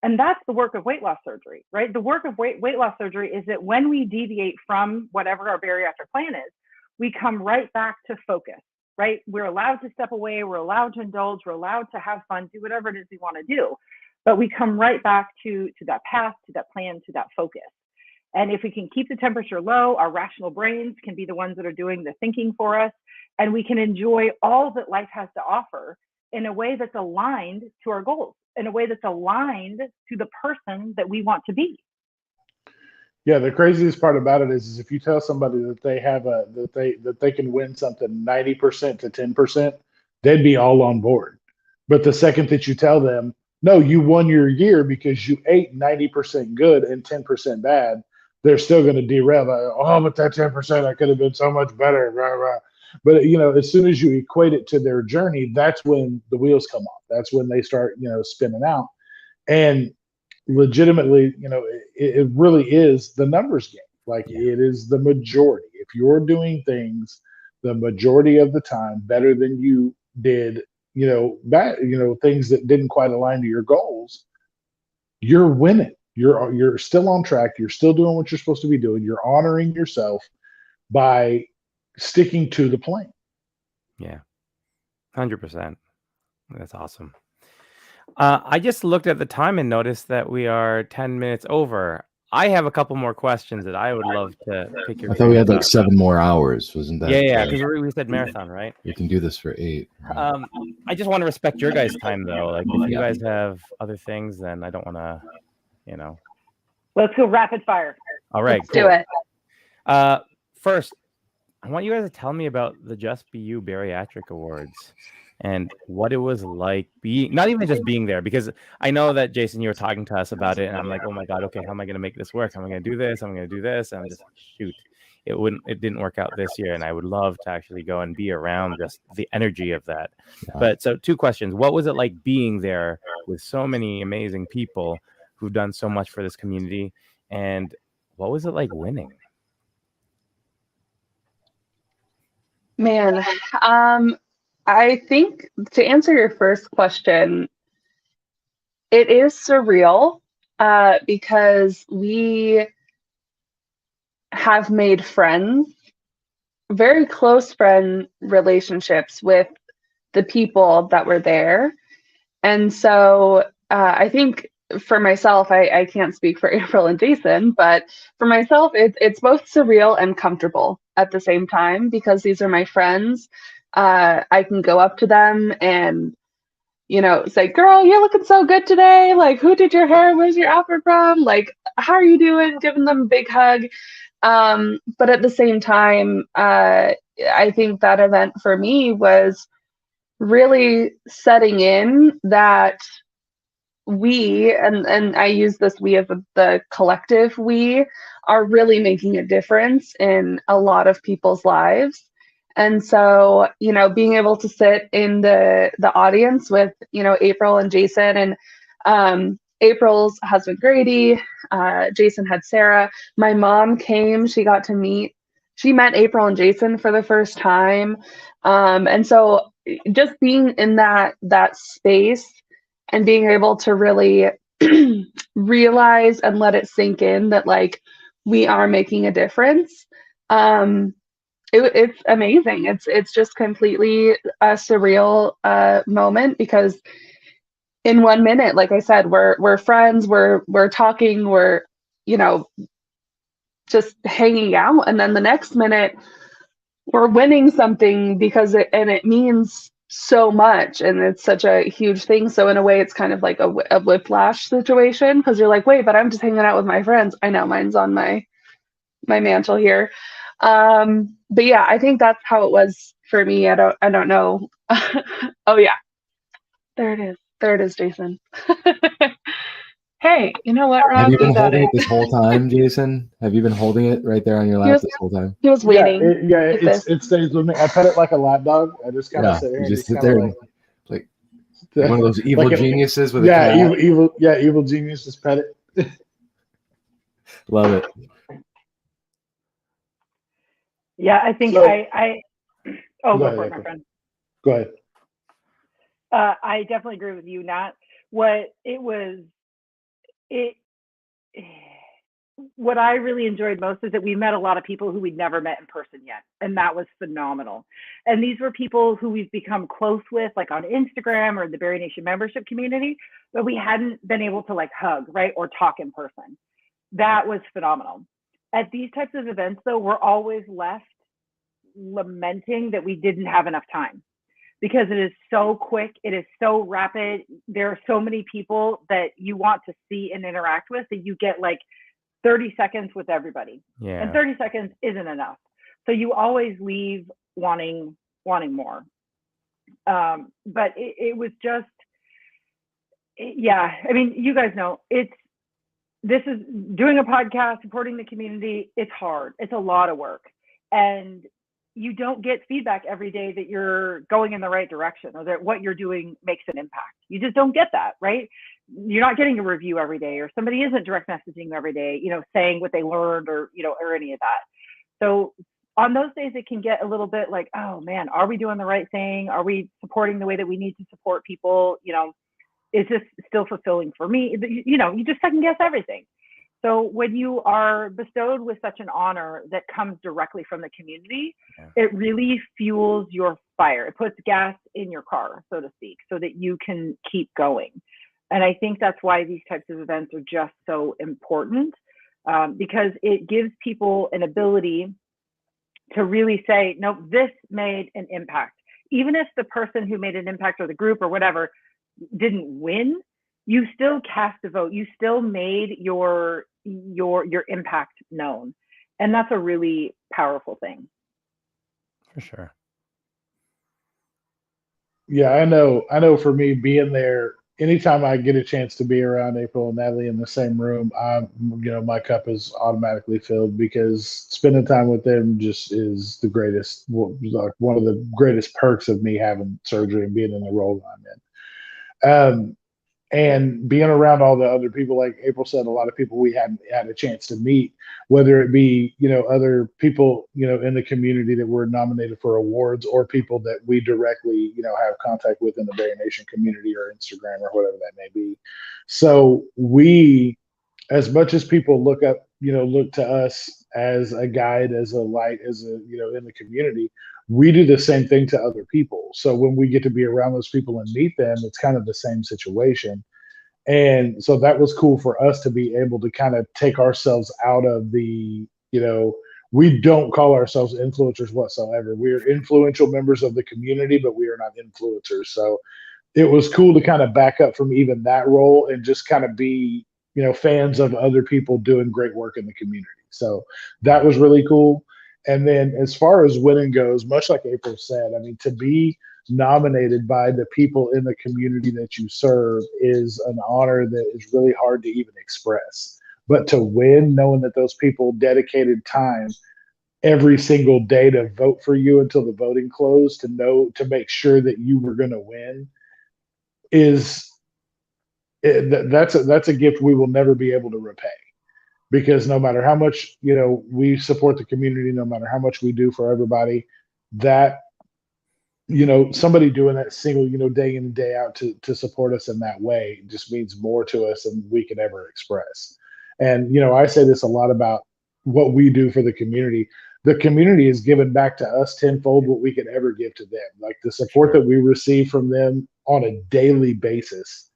S5: And that's the work of weight loss surgery, right? The work of weight loss surgery is that when we deviate from whatever our bariatric plan is, we come right back to focus, right? We're allowed to step away, we're allowed to indulge, we're allowed to have fun, do whatever it is we want to do. But we come right back to that path, to that plan, to that focus. And if we can keep the temperature low, our rational brains can be the ones that are doing the thinking for us, and we can enjoy all that life has to offer in a way that's aligned to our goals, in a way that's aligned to the person that we want to be.
S4: Yeah, the craziest part about it is if you tell somebody that they have that they can win something 90% to 10%, they'd be all on board. But the second that you tell them, no, you won your year because you ate 90% good and 10% bad, they're still going to derail. Oh, but that 10%, I could have been so much better. Rah, rah. But as soon as you equate it to their journey, that's when the wheels come off. That's when they start, spinning out. And legitimately, it really is the numbers game. Like, it is the majority. If you're doing things the majority of the time better than you did, things that didn't quite align to your goals, you're winning. You're still on track. You're still doing what you're supposed to be doing. You're honoring yourself by sticking to the plan.
S3: Yeah, 100%. That's awesome. I just looked at the time and noticed that we are 10 minutes over. I have a couple more questions that I would love to pick your
S2: I thought we had
S3: brains
S2: like
S3: on.
S2: 7 more hours. Wasn't that?
S3: Yeah, because we said marathon, right?
S2: We can do this for 8. Right?
S3: I just want to respect your guys' time, though. Like, if you
S2: Yeah.
S3: guys have other things, then I don't want to,
S5: Let's go rapid fire.
S3: All right,
S6: Let's do it.
S3: First, I want you guys to tell me about the Just Be You Bariatric Awards and what it was like being, not even just being there, because I know that, Jason, you were talking to us about it, and I'm like, oh my God, okay, how am I going to make this work? How am I going to do this? How am I going to do this? And I'm just like, shoot, it didn't work out this year, and I would love to actually go and be around just the energy of that.
S2: Yeah.
S3: But so 2 questions. What was it like being there with so many amazing people who've done so much for this community? And what was it like winning?
S6: Man, I think to answer your first question, it is surreal because we have made friends, very close friend relationships with the people that were there. And so I think for myself, I can't speak for April and Jason, but for myself, it's both surreal and comfortable at the same time because these are my friends. I can go up to them and, say, girl, you're looking so good today. Like, who did your hair? Where's your outfit from? Like, how are you doing? Giving them a big hug. But at the same time, I think that event for me was really setting in that we, and I use this we as the collective we, are really making a difference in a lot of people's lives. And so, being able to sit in the audience with, April and Jason, and April's husband Grady, Jason had Sarah. My mom came, she met April and Jason for the first time. And so just being in that space and being able to really realize and let it sink in that, like, we are making a difference. It's amazing. It's just completely a surreal moment because in 1 minute, like I said, we're friends, we're talking, we're, just hanging out, and then the next minute we're winning something because it means so much, and it's such a huge thing. So in a way, it's kind of like a whiplash situation because you're like, wait, but I'm just hanging out with my friends. I know mine's on my mantle here. But yeah, I think that's how it was for me. I don't know. Oh yeah, there it is, Jason. Hey, you know what, Rob?
S2: Have you been holding it this whole time, Jason? Have you been holding it right there on your lap this whole time?
S6: He was waiting.
S4: It stays with me. I pet it like a lap dog. I just kind of sit there.
S2: You
S4: and
S2: just sit there and like one of those evil
S4: like
S2: geniuses with a cat.
S4: evil geniuses pet it.
S2: Love it.
S5: Yeah, I think
S4: So-
S5: go
S4: Go
S5: for
S4: ahead,
S5: it, my friend.
S4: Go ahead.
S5: I definitely agree with you, Nat. What I really enjoyed most is that we met a lot of people who we'd never met in person yet, and that was phenomenal. And these were people who we've become close with, like on Instagram or the BARINATION membership community, but we hadn't been able to like hug, right, or talk in person. That was phenomenal. At these types of events, though, we're always left lamenting that we didn't have enough time, because it is so quick, it is so rapid. There are so many people that you want to see and interact with that you get like 30 seconds with everybody.
S3: Yeah.
S5: And 30 seconds isn't enough. So you always leave wanting more. But it was just, yeah, I mean, you guys know, this is doing a podcast, supporting the community. It's hard. It's a lot of work. And you don't get feedback every day that you're going in the right direction or that what you're doing makes an impact. You just don't get that, right? You're not getting a review every day, or somebody isn't direct messaging you every day, saying what they learned or any of that. So on those days, it can get a little bit like, oh man, are we doing the right thing? Are we supporting the way that we need to support people? Is this still fulfilling for me? You just second guess everything. So when you are bestowed with such an honor that comes directly from the community, it really fuels your fire. It puts gas in your car, so to speak, so that you can keep going. And I think that's why these types of events are just so important, because it gives people an ability to really say, no, this made an impact. Even if the person who made an impact or the group or whatever didn't win, you still cast a vote. You still made your impact known. And that's a really powerful thing.
S3: For sure.
S4: Yeah, I know for me being there, anytime I get a chance to be around April and Natalie in the same room, my cup is automatically filled, because spending time with them just is the greatest, like one of the greatest perks of me having surgery and being in the role I'm in. And being around all the other people, like April said, a lot of people we hadn't had a chance to meet, whether it be, other people, in the community that were nominated for awards, or people that we directly, have contact with in the BARINATION community or Instagram or whatever that may be. So we, as much as people look to us as a guide, as a light, as a, in the community, we do the same thing to other people. So when we get to be around those people and meet them, it's kind of the same situation. And so that was cool for us to be able to kind of take ourselves out of the, we don't call ourselves influencers whatsoever. We're influential members of the community, but we are not influencers. So it was cool to kind of back up from even that role and just kind of be, fans of other people doing great work in the community. So that was really cool. And then as far as winning goes, much like April said, I mean, to be nominated by the people in the community that you serve is an honor that is really hard to even express. But to win, knowing that those people dedicated time every single day to vote for you until the voting closed, to make sure that you were going to win, that's a gift we will never be able to repay. Because no matter how much, we support the community, no matter how much we do for everybody, that, somebody doing that single, day in and day out to support us in that way just means more to us than we can ever express. And, I say this a lot about what we do for the community. The community is given back to us tenfold what we could ever give to them. Like the support that we receive from them on a daily basis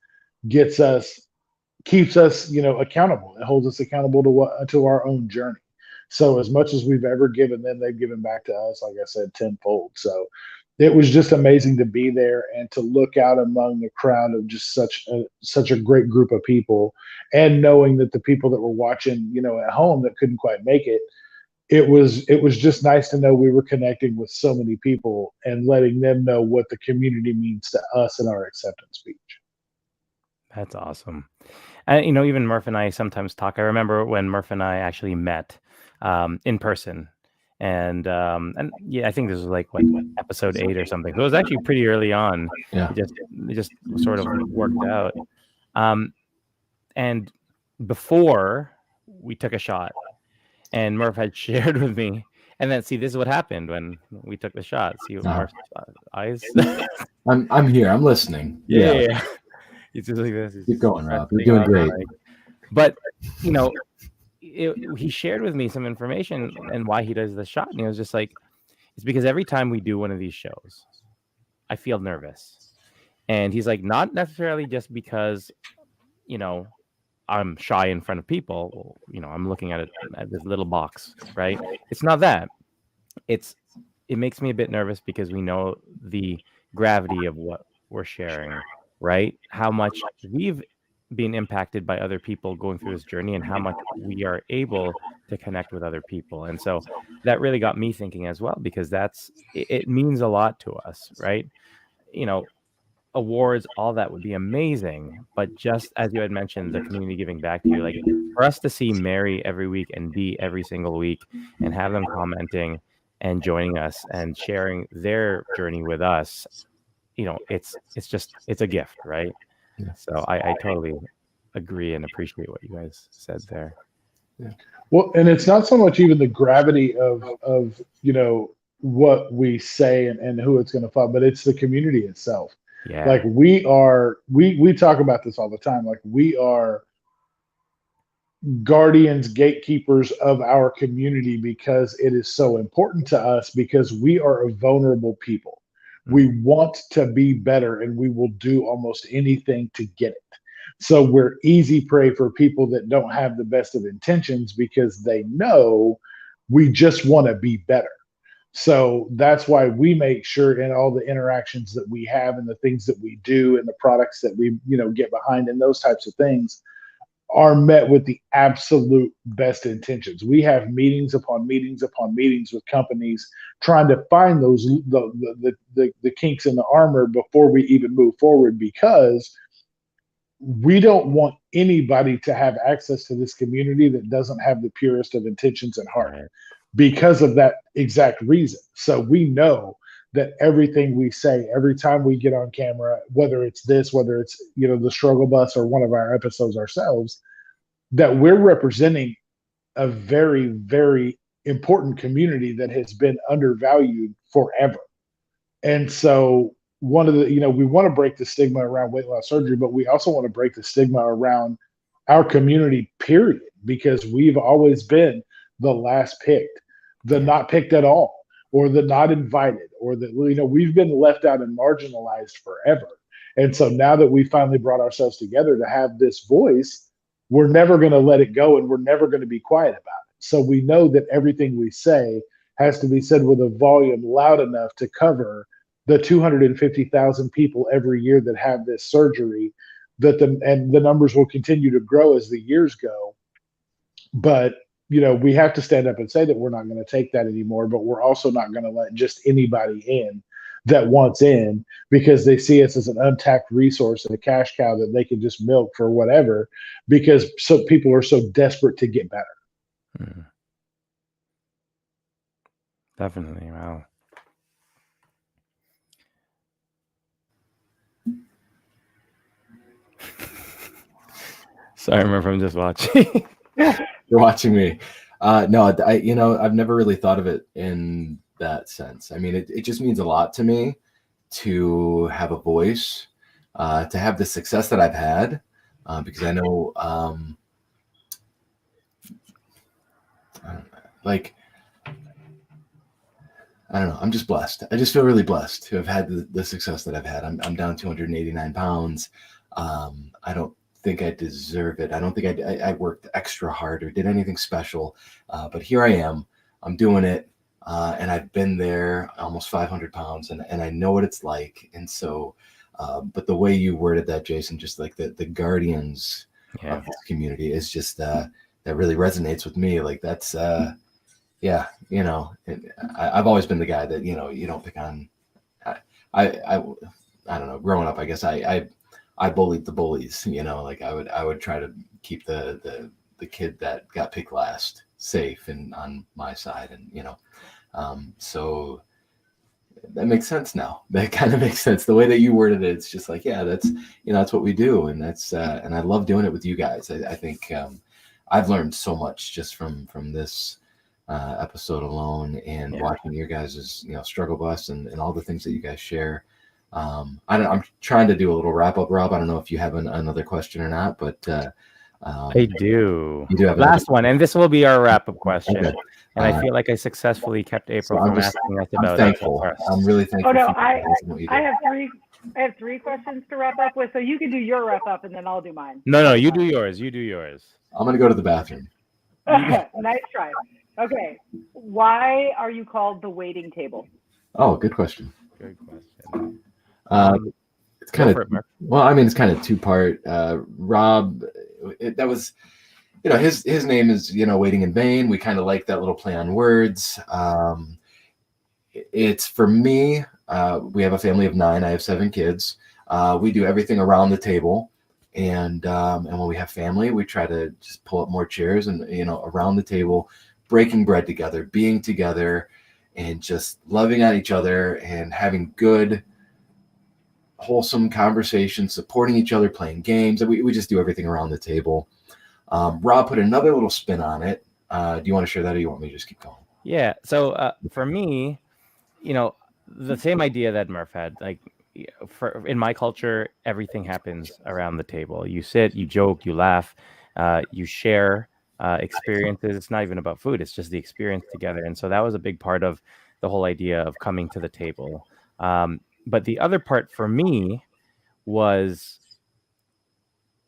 S4: keeps us, accountable. It holds us accountable to our own journey. So as much as we've ever given them, they've given back to us, like I said, tenfold. So it was just amazing to be there and to look out among the crowd of just such a great group of people, and knowing that the people that were watching, at home that couldn't quite make it, it was just nice to know we were connecting with so many people and letting them know what the community means to us in our acceptance speech.
S3: That's awesome. And even Murph and I sometimes talk. I remember when Murph and I actually met in person, and yeah, I think this was like episode 8 or something. So it was actually pretty early on.
S2: Yeah.
S3: It just sort of worked out. And before we took a shot, and Murph had shared with me, and then see, this is what happened when we took the shot. See Murph's eyes.
S2: I'm here. I'm listening.
S3: Yeah. He's just like this.
S2: Keep going, Rob. You're doing great.
S3: But he shared with me some information and why he does the shot, and he was just like, it's because every time we do one of these shows, I feel nervous. And he's like, not necessarily just because I'm shy in front of people. I'm looking at this little box, right? It's not that. It makes me a bit nervous because we know the gravity of what we're sharing, right? How much we've been impacted by other people going through this journey, and how much we are able to connect with other people. And so that really got me thinking as well, because it means a lot to us, right? Awards, all that would be amazing, but just as you had mentioned, the community giving back to you, like for us to see Mary every week and Dee every single week and have them commenting and joining us and sharing their journey with us, it's a gift, right?
S2: Yeah.
S3: So I totally agree and appreciate what you guys said there.
S2: Yeah.
S4: Well, and it's not so much even the gravity of what we say and who it's going to follow, but it's the community itself.
S3: Yeah.
S4: Like we talk about this all the time. Like we are guardians, gatekeepers of our community, because it is so important to us, because we are a vulnerable people. We want to be better, and we will do almost anything to get it. So we're easy prey for people that don't have the best of intentions, because they know we just want to be better. So that's why we make sure in all the interactions that we have and the things that we do and the products that we, get behind and those types of things are met with the absolute best intentions. We have meetings upon meetings upon meetings with companies trying to find those the kinks in the armor before we even move forward, because we don't want anybody to have access to this community that doesn't have the purest of intentions in heart, because of that exact reason. So we know that everything we say every time we get on camera, whether it's this, whether it's the struggle bus or one of our episodes ourselves, that we're representing a very, very important community that has been undervalued forever. And so one of the, we want to break the stigma around weight loss surgery, but we also want to break the stigma around our community, period, because we've always been the last picked, the not picked at all, or the not invited, or the, we've been left out and marginalized forever. And so now that we finally brought ourselves together to have this voice, we're never going to let it go, and we're never going to be quiet about it. So we know that everything we say has to be said with a volume loud enough to cover the 250,000 people every year that have this surgery, and the numbers will continue to grow as the years go. But we have to stand up and say that we're not going to take that anymore, but we're also not going to let just anybody in that wants in, because they see us as an untapped resource and a cash cow that they can just milk for whatever, because so people are so desperate to get better.
S3: Definitely. Wow. Sorry, remember, I'm just watching.
S2: You're watching me. No, I've never really thought of it in that sense. I mean, it just means a lot to me to have a voice, to have the success that I've had, because I know, I don't know, I'm just blessed. I just feel really blessed to have had the success that I've had. I'm down 289 pounds. I don't think I deserve it. I don't think I worked extra hard or did anything special, but here I am. I'm doing it, and I've been there almost 500 pounds, and I know what it's like. And so, but the way you worded that, Jason, just like the guardians of this community is just that really resonates with me. Like that's I've always been the guy that you don't pick on. I don't know. Growing up, I guess I bullied the bullies, like I would try to keep the kid that got picked last safe and on my side. And, so that makes sense now. That kind of makes sense. The way that you worded it, it's just like, yeah, that's what we do. And that's, and I love doing it with you guys. I think, I've learned so much just from this, episode alone, and watching your guys' struggle bus and all the things that you guys share. I'm trying to do a little wrap up, Rob. I don't know if you have another question or not, but
S3: I do.
S2: You do have
S3: last one, and this will be our wrap up question.
S2: Okay.
S3: And I feel like I successfully kept April from asking us about
S2: thankful.
S3: it.
S2: I'm really thankful.
S5: Oh no, I have three questions to wrap up with, so you can do your wrap up and then I'll do mine.
S3: No, you do yours.
S2: I'm gonna go to the bathroom.
S5: Nice try. Okay, why are you called the waiting table?
S2: Oh, good question.
S3: Good question.
S2: It's kind of it's kind of two-part. Rob, that was, his name is Waiting in Vain. We kind of like that little play on words. It's for me. We have a family of 9. I have 7 kids. We do everything around the table, and when we have family, we try to just pull up more chairs and around the table, breaking bread together, being together, and just loving on each other and having good, wholesome conversations, supporting each other, playing games. We just do everything around the table. Rob put another little spin on it. Do you want to share that, or you want me to just keep going?
S3: Yeah. So for me, the same idea that Murph had, like, in my culture, everything happens around the table. You sit, you joke, you laugh. You share experiences. It's not even about food. It's just the experience together. And so that was a big part of the whole idea of coming to the table. But the other part for me was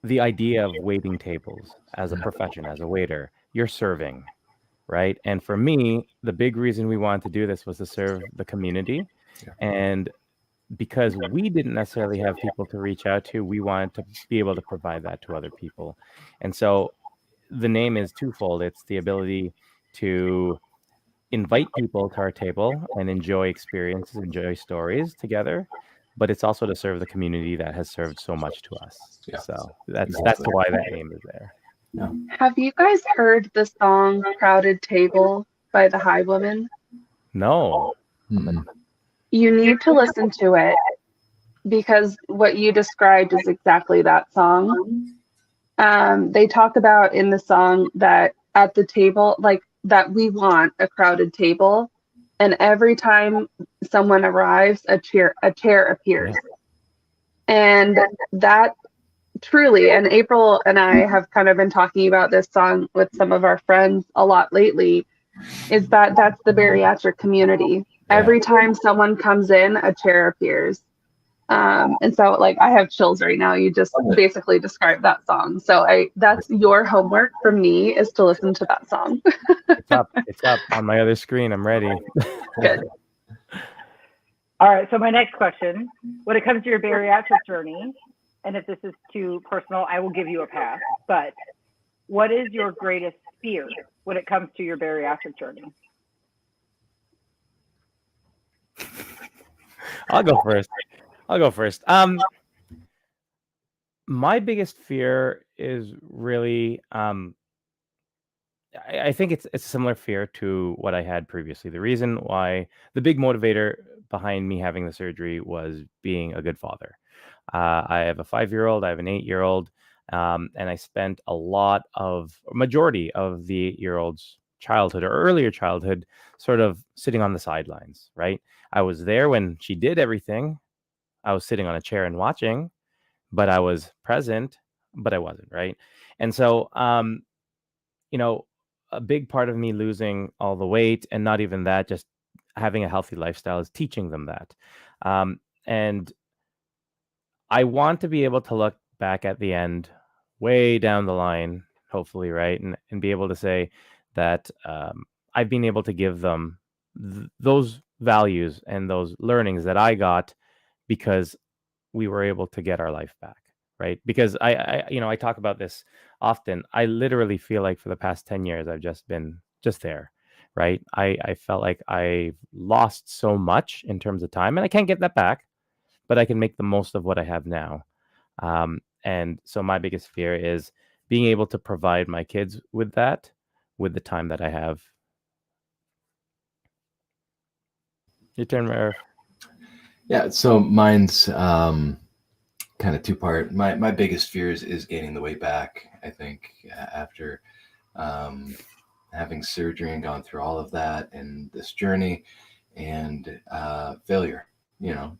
S3: the idea of waiting tables as a profession, as a waiter. You're serving, right? And for me, the big reason we wanted to do this was to serve the community.
S2: Yeah.
S3: And because we didn't necessarily have people to reach out to, we wanted to be able to provide that to other people. And so the name is twofold. It's the ability to invite people to our table and enjoy experiences, enjoy stories together, but it's also to serve the community that has served so much to us.
S2: Yeah.
S3: So that's
S2: Exactly.
S3: why that name is there.
S2: Yeah.
S6: Have you guys heard the song Crowded Table by the High Woman?
S3: No.
S2: Mm-mm.
S6: You need to listen to it because what you described is exactly that song. They talk about in the song that at the table, like that we want a crowded table, and every time someone arrives, a chair appears. And that truly, and April and I have kind of been talking about this song with some of our friends a lot lately, is that that's the bariatric community.
S2: Yeah.
S6: Every time someone comes in, a chair appears. And so like I have chills right now. You just basically described that song. So that's your homework from me, is to listen to that song.
S3: It's up on my other screen. I'm ready.
S6: Good.
S5: All right, so my next question, when it comes to your bariatric journey, and if this is too personal, I will give you a pass, but what is your greatest fear when it comes to your bariatric journey?
S3: I'll go first. My biggest fear is really, I think it's a similar fear to what I had previously. The reason why, the big motivator behind me having the surgery was being a good father. I have a 5-year-old, I have an 8-year-old, and I spent majority of the 8-year-old's childhood or earlier childhood sort of sitting on the sidelines, right? I was there when she did everything. I was sitting on a chair and watching, but I was present, but I wasn't, right? And so, a big part of me losing all the weight, and not even that, just having a healthy lifestyle, is teaching them that. And I want to be able to look back at the end, way down the line, hopefully, right? And be able to say that I've been able to give them those values and those learnings that I got because we were able to get our life back, right? Because I talk about this often. I literally feel like for the past 10 years, I've just been there, right? I felt like I lost so much in terms of time, and I can't get that back, but I can make the most of what I have now. And so my biggest fear is being able to provide my kids with that, with the time that I have. Your turn, Marav.
S2: Yeah, so mine's kind of two-part. My biggest fears is gaining the weight back. I think after having surgery and gone through all of that and this journey and failure,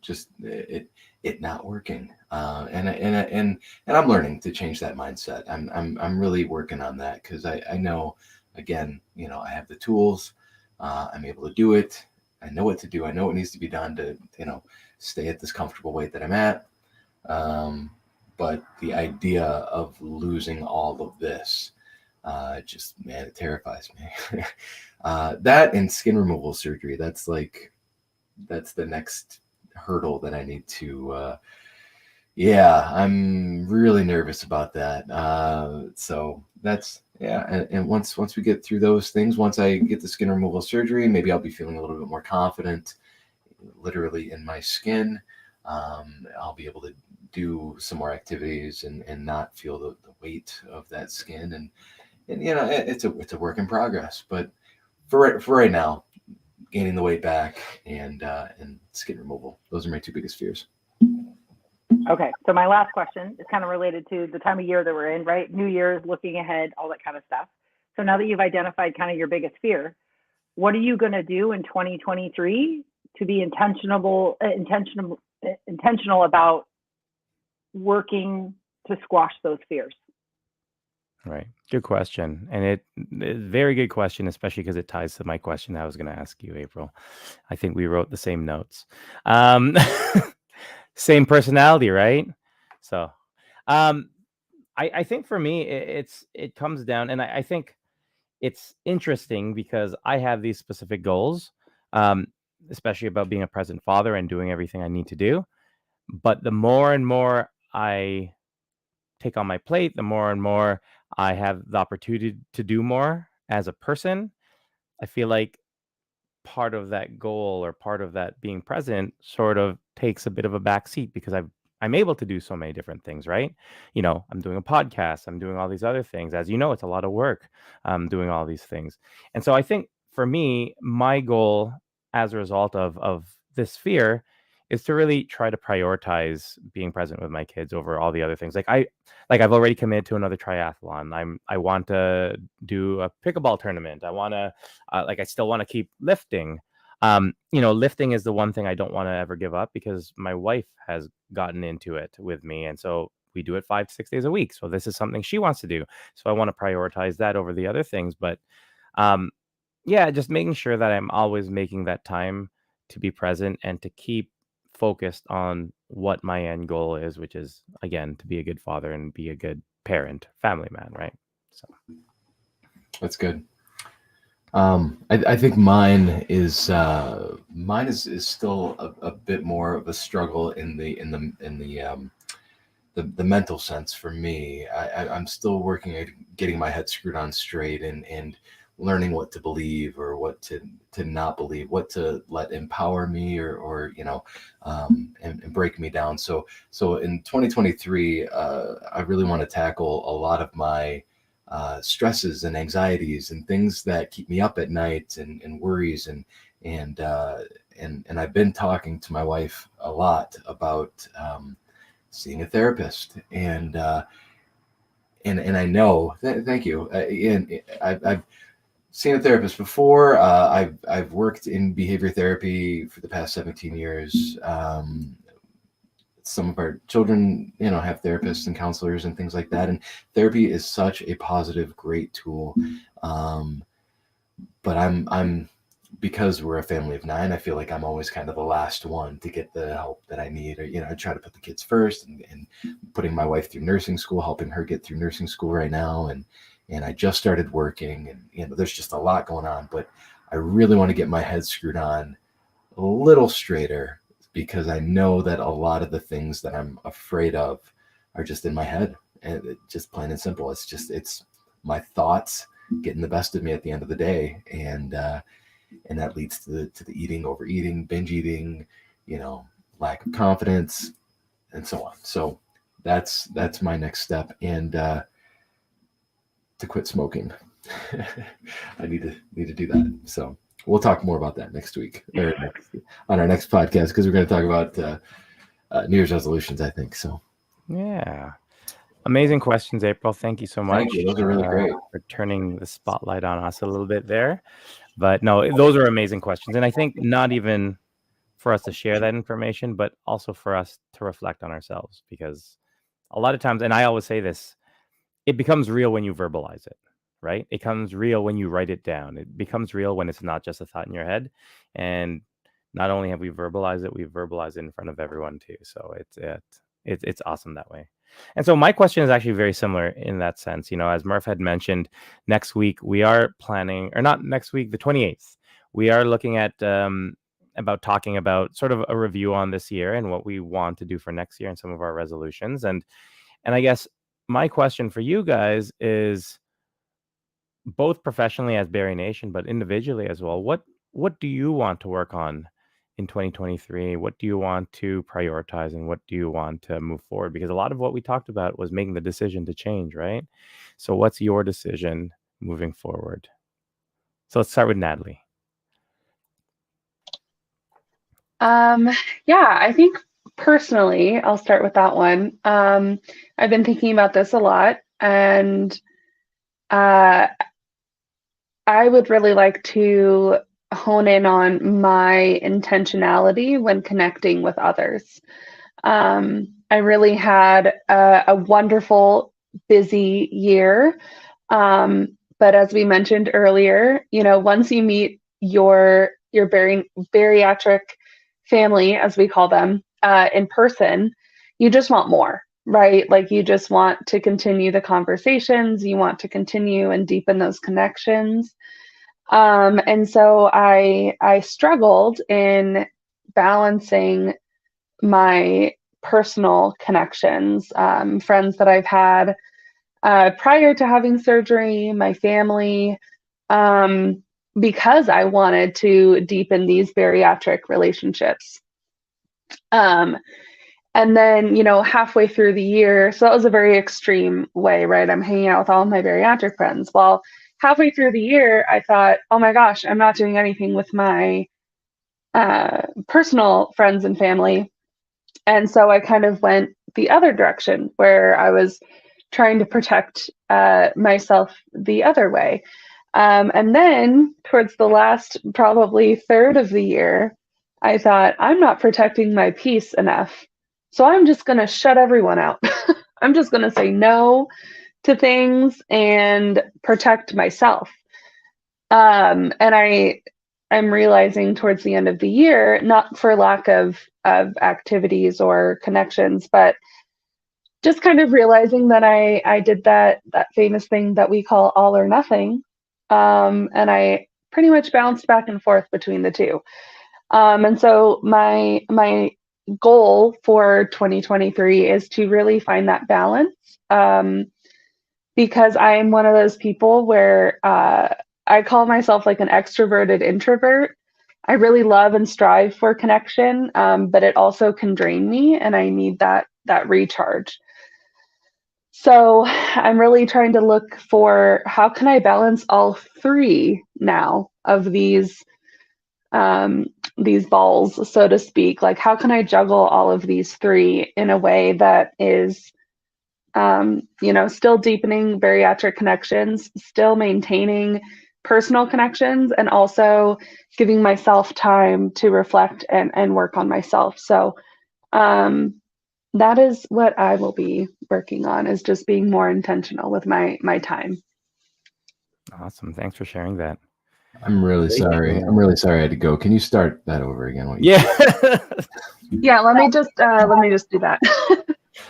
S2: just it not working. And I'm learning to change that mindset. I'm really working on that, because I know, again, I have the tools. I'm able to do it. I know what to do. I know what needs to be done to, stay at this comfortable weight that I'm at. But the idea of losing all of this, it terrifies me. That and skin removal surgery, that's the next hurdle that I need to, I'm really nervous about that. So that's, and once we get through those things, once I get the skin removal surgery, maybe I'll be feeling a little bit more confident, literally in my skin. I'll be able to do some more activities and not feel the weight of that skin. And it's a work in progress. But for right now, gaining the weight back and skin removal, those are my two biggest fears.
S5: Okay, so my last question is kind of related to the time of year that we're in, right? New Year's, looking ahead, all that kind of stuff. So now that you've identified kind of your biggest fear, what are you going to do in 2023 to be intentional about working to squash those fears?
S3: Right. Good question. And very good question, especially because it ties to my question I was going to ask you, April. I think we wrote the same notes. Um, same personality, right? So, um, I think for me, it comes down, and I think it's interesting because I have these specific goals, um, especially about being a present father and doing everything I need to do. But the more and more I take on my plate, the more and more I have the opportunity to do more as a person. I feel like part of that goal or part of that being present sort of takes a bit of a back seat because I'm able to do so many different things, right? I'm doing a podcast, I'm doing all these other things. As you know, it's a lot of work doing all these things. And so I think for me, my goal as a result of this fear is to really try to prioritize being present with my kids over all the other things. I've already committed to another triathlon. I want to do a pickleball tournament. I still want to keep lifting. Lifting is the one thing I don't want to ever give up because my wife has gotten into it with me. And so we do it 5-6 days a week. So this is something she wants to do. So I want to prioritize that over the other things. But yeah, just making sure that I'm always making that time to be present and to keep focused on what my end goal is, which is, again, to be a good father and be a good parent, family man, right? So
S2: That's good. I think mine is still a bit more of a struggle in the mental sense for me. I'm still working at getting my head screwed on straight and learning what to believe or what to not believe, what to let empower me or and break me down. So in 2023, I really want to tackle a lot of my stresses and anxieties and things that keep me up at night and worries and I've been talking to my wife a lot about seeing a therapist and I know thank you and I've seen a therapist before. I've worked in behavior therapy for the past 17 years. Some of our children, have therapists and counselors and things like that. And therapy is such a positive, great tool. But I'm because we're a family of 9, I feel like I'm always kind of the last one to get the help that I need. Or, I try to put the kids first and putting my wife through nursing school, helping her get through nursing school right now. And I just started working and, there's just a lot going on, but I really want to get my head screwed on a little straighter because I know that a lot of the things that I'm afraid of are just in my head and just plain and simple. It's my thoughts getting the best of me at the end of the day. And that leads to the eating, overeating, binge eating, lack of confidence and so on. So that's my next step. And, to quit smoking. I need to do that. So we'll talk more about that next week or on our next podcast because we're going to talk about New Year's resolutions, I think. So
S3: yeah, amazing questions, April. Thank you so much.
S2: Thank you. Those are really great
S3: for turning the spotlight on us a little bit there. But no, those are amazing questions, and I think not even for us to share that information, but also for us to reflect on ourselves because a lot of times, and I always say this, it becomes real when you verbalize it, right? It becomes real when you write it down. It becomes real when it's not just a thought in your head. And not only have we verbalized it, we've verbalized it in front of everyone too. So it's awesome that way. And so my question is actually very similar in that sense. As Murph had mentioned, next week we are planning, or not next week, the 28th, we are looking at about talking about sort of a review on this year and what we want to do for next year and some of our resolutions. And I guess my question for you guys is both professionally as BARINATION, but individually as well. What do you want to work on in 2023? What do you want to prioritize and what do you want to move forward? Because a lot of what we talked about was making the decision to change, right? So what's your decision moving forward? So let's start with Natalie.
S6: Yeah, I think personally, I'll start with that one. I've been thinking about this a lot, and I would really like to hone in on my intentionality when connecting with others. I really had a wonderful busy year. But as we mentioned earlier, once you meet your bariatric family, as we call them, in person, you just want more, right? Like you just want to continue the conversations, you want to continue and deepen those connections. And so I struggled in balancing my personal connections, friends that I've had prior to having surgery, my family, because I wanted to deepen these bariatric relationships. And then, halfway through the year, so that was a very extreme way, right? I'm hanging out with all of my bariatric friends. Well, halfway through the year, I thought, oh my gosh, I'm not doing anything with my personal friends and family. And so I kind of went the other direction where I was trying to protect myself the other way. And then towards the last probably third of the year, I thought, I'm not protecting my peace enough. So I'm just going to shut everyone out. I'm just going to say no to things and protect myself. And I'm realizing towards the end of the year, not for lack of activities or connections, but just kind of realizing that I did that famous thing that we call all or nothing. And I pretty much bounced back and forth between the two. And so my goal for 2023 is to really find that balance, because I'm one of those people where I call myself like an extroverted introvert. I really love and strive for connection, but it also can drain me, and I need that recharge. So I'm really trying to look for how can I balance all three now of these balls, so to speak. Like, how can I juggle all of these three in a way that is, still deepening bariatric connections, still maintaining personal connections, and also giving myself time to reflect and work on myself. So that is what I will be working on, is just being more intentional with my time.
S3: Awesome. Thanks for sharing that.
S2: I'm really sorry. I'm really sorry I had to go. Can you start that over again?
S3: Yeah.
S6: Yeah, let me just do that.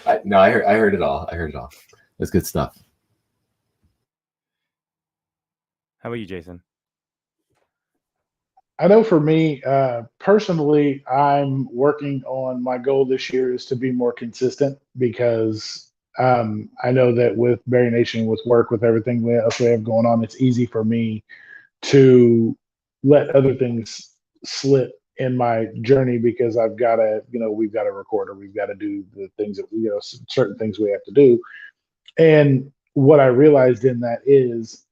S2: I heard it all. I heard it all. That's good stuff.
S3: How about you, Jason?
S4: I know for me, personally, I'm working on my goal this year is to be more consistent, because I know that with BARINATION, with work, with everything else we have going on, it's easy for me to let other things slip in my journey, because I've got to, we've got to record, or we've got to do the things that certain things we have to do. And what I realized in that is,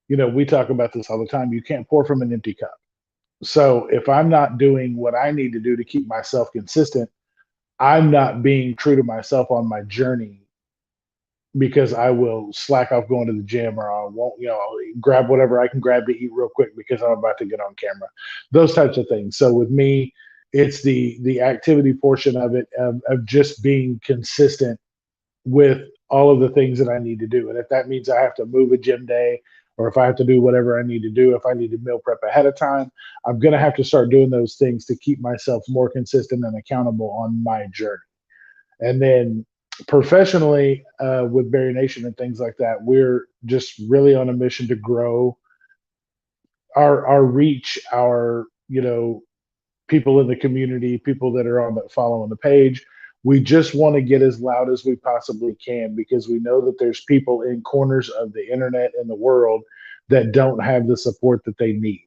S4: we talk about this all the time. You can't pour from an empty cup. So if I'm not doing what I need to do to keep myself consistent, I'm not being true to myself on my journey, because I will slack off going to the gym, or I won't, grab whatever I can grab to eat real quick because I'm about to get on camera, those types of things. So with me, it's the activity portion of it, of just being consistent with all of the things that I need to do. And if that means I have to move a gym day, or if I have to do whatever I need to do, if I need to meal prep ahead of time, I'm going to have to start doing those things to keep myself more consistent and accountable on my journey. And then professionally, with BARINATION and things like that, we're just really on a mission to grow our reach, our, people in the community, people that are following the page. We just want to get as loud as we possibly can, because we know that there's people in corners of the internet and the world that don't have the support that they need.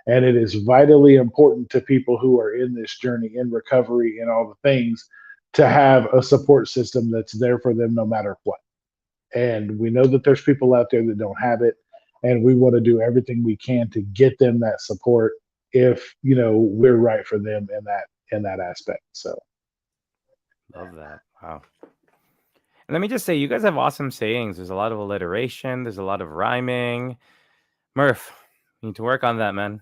S4: And it is vitally important to people who are in this journey, in recovery, and all the things, to have a support system that's there for them no matter what. And we know that there's people out there that don't have it, and we want to do everything we can to get them that support, if we're right for them in that aspect. So
S3: Love that. Wow. And let me just say, you guys have awesome sayings. There's a lot of alliteration. There's a lot of rhyming. Murph, you need to work on that, man.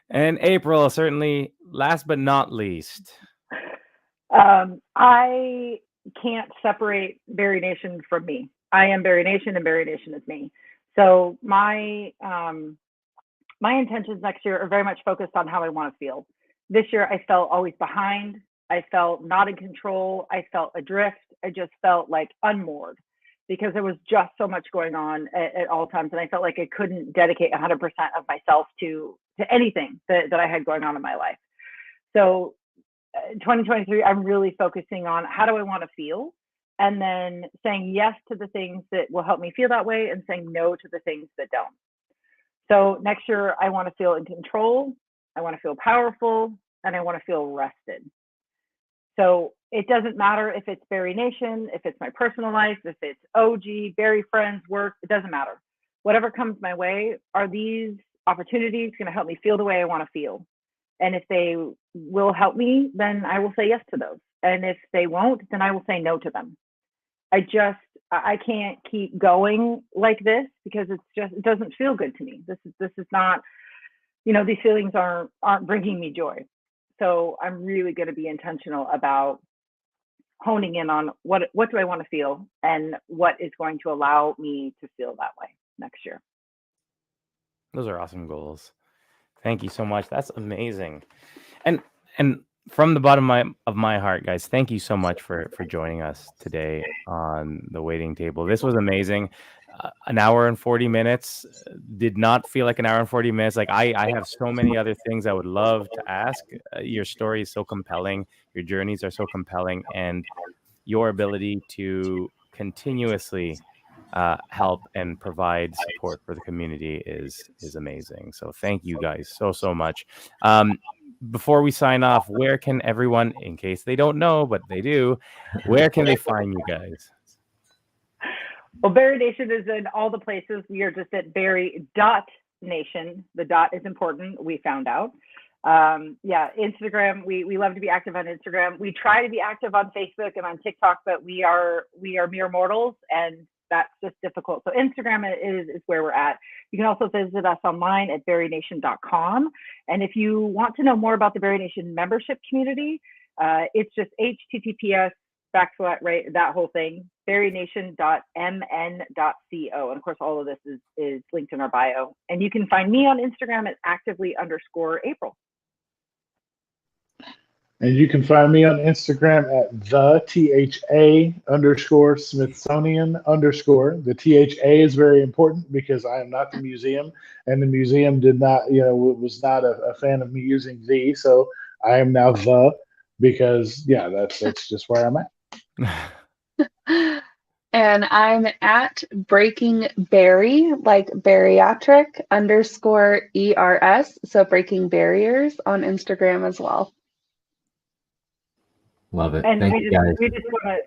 S3: And April, certainly last but not least.
S5: I can't separate Berry Nation from me. I am Berry Nation, and Berry Nation is me. So my intentions next year are very much focused on how I want to feel. This year, I felt always behind. I felt not in control. I felt adrift. I just felt like unmoored because there was just so much going on at all times. And I felt like I couldn't dedicate 100% of myself to anything that I had going on in my life. So 2023, I'm really focusing on how do I want to feel, and then saying yes to the things that will help me feel that way and saying no to the things that don't. So next year, I want to feel in control, I want to feel powerful, and I want to feel rested. So it doesn't matter if it's Berry Nation, if it's my personal life, if it's OG, Berry friends, work, it doesn't matter. Whatever comes my way, are these opportunities going to help me feel the way I want to feel? And if they will help me, then I will say yes to those. And if they won't, then I will say no to them. I can't keep going like this because it doesn't feel good to me. This is not, these feelings aren't bringing me joy. So I'm really going to be intentional about honing in on what do I want to feel and what is going to allow me to feel that way next year.
S3: Those are awesome goals. Thank you so much. That's amazing. And from the bottom of my heart, guys, thank you so much for joining us today on the waiting table. This was amazing. An hour and 40 minutes did not feel like an hour and 40 minutes. Like I have so many other things I would love to ask. Your story is so compelling. Your journeys are so compelling, and your ability to continuously help and provide support for the community is amazing. So thank you guys so much. Before we sign off, where can everyone, in case they don't know, but they do, where can they find you guys?
S5: Well, Berry Nation is in all the places. We are just at berry.nation. The dot is important, we found out. Instagram, we love to be active on Instagram. We try to be active on Facebook and on TikTok, but we are mere mortals, and that's just difficult. So Instagram is where we're at. You can also visit us online at BARINATION.com. And if you want to know more about the Berry Nation membership community, it's just https / that whole thing, BARINATION.mn.co. And of course, all of this is linked in our bio. And you can find me on Instagram at actively_April.
S4: And you can find me on Instagram at @THA_Smithsonian_. The THA is very important because I am not the museum, and the museum did not, was not a fan of me using the, so I am now the, because that's just where I'm at.
S6: And I'm at Breaking Berry, like bariatric _ERS. So Breaking Barriers on Instagram as well.
S2: Love it.
S5: And
S2: Thank you guys.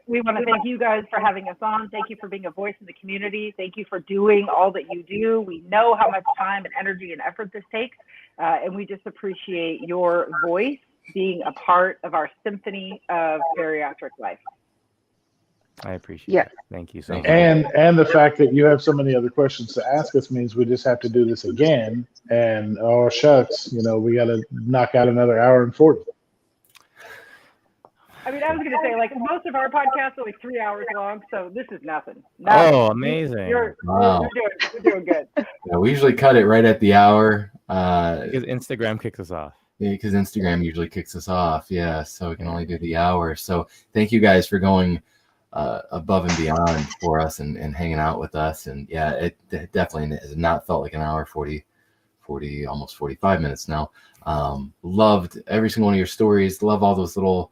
S5: we want to thank you guys for having us on. Thank you for being a voice in the community. Thank you for doing all that you do. We know how much time and energy and effort this takes, and we just appreciate your voice being a part of our symphony of bariatric life.
S3: I appreciate it. Thank you so much.
S4: And the fact that you have so many other questions to ask us means we just have to do this again. And oh shucks, we got to knock out another hour and 40.
S5: I mean, I was going to say, like, most of our podcasts are like 3 hours long, so this is nothing.
S3: Oh, amazing.
S5: You're doing good.
S2: Yeah, we usually cut it right at the hour.
S3: Because Instagram kicks us off.
S2: Yeah, because Instagram usually kicks us off. Yeah, so we can only do the hour. So thank you guys for going above and beyond for us and hanging out with us. And yeah, it definitely has not felt like an hour, 40, almost 45 minutes now. Loved every single one of your stories. Love all those little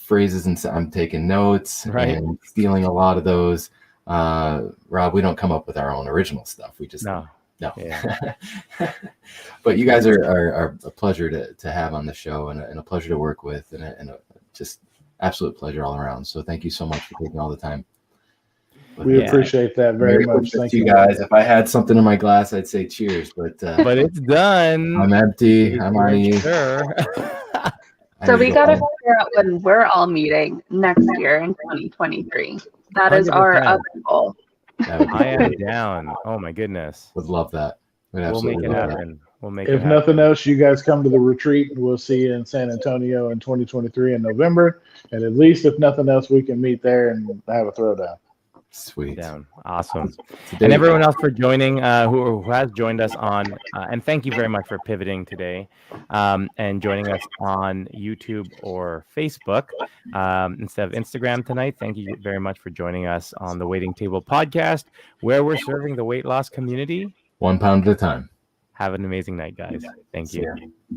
S2: phrases, and I'm taking notes and stealing a lot of those. Rob, we don't come up with our own original stuff. We just no. Yeah. But you guys are a pleasure to have on the show, and a pleasure to work with, and a just absolute pleasure all around. So thank you so much for taking all the time.
S4: We appreciate that very much. Thank you
S2: guys. If I had something in my glass, I'd say cheers, but
S3: it's done.
S2: I'm empty. I'm on you.
S3: Sure.
S6: So we got to figure out when we're all meeting next year in 2023. That is 100%. Our other goal.
S3: I am down. Oh my goodness.
S2: Would love that.
S3: We'll make it happen. We'll make it
S4: If
S3: happen.
S4: nothing else, you guys come to the retreat, and we'll see you in San Antonio in 2023 in November. And at least, if nothing else, we can meet there and have a throwdown.
S2: Sweet.
S3: Down. Awesome.
S2: It's a
S3: And
S2: date.
S3: everyone else for joining, who has joined us on, and thank you very much for pivoting today and joining us on YouTube or Facebook instead of Instagram tonight. Thank you very much for joining us on the Waiting Table podcast, where we're serving the weight loss community
S2: 1 pound at a time.
S3: Have an amazing night, guys. Thank
S2: See
S3: you.
S2: ya.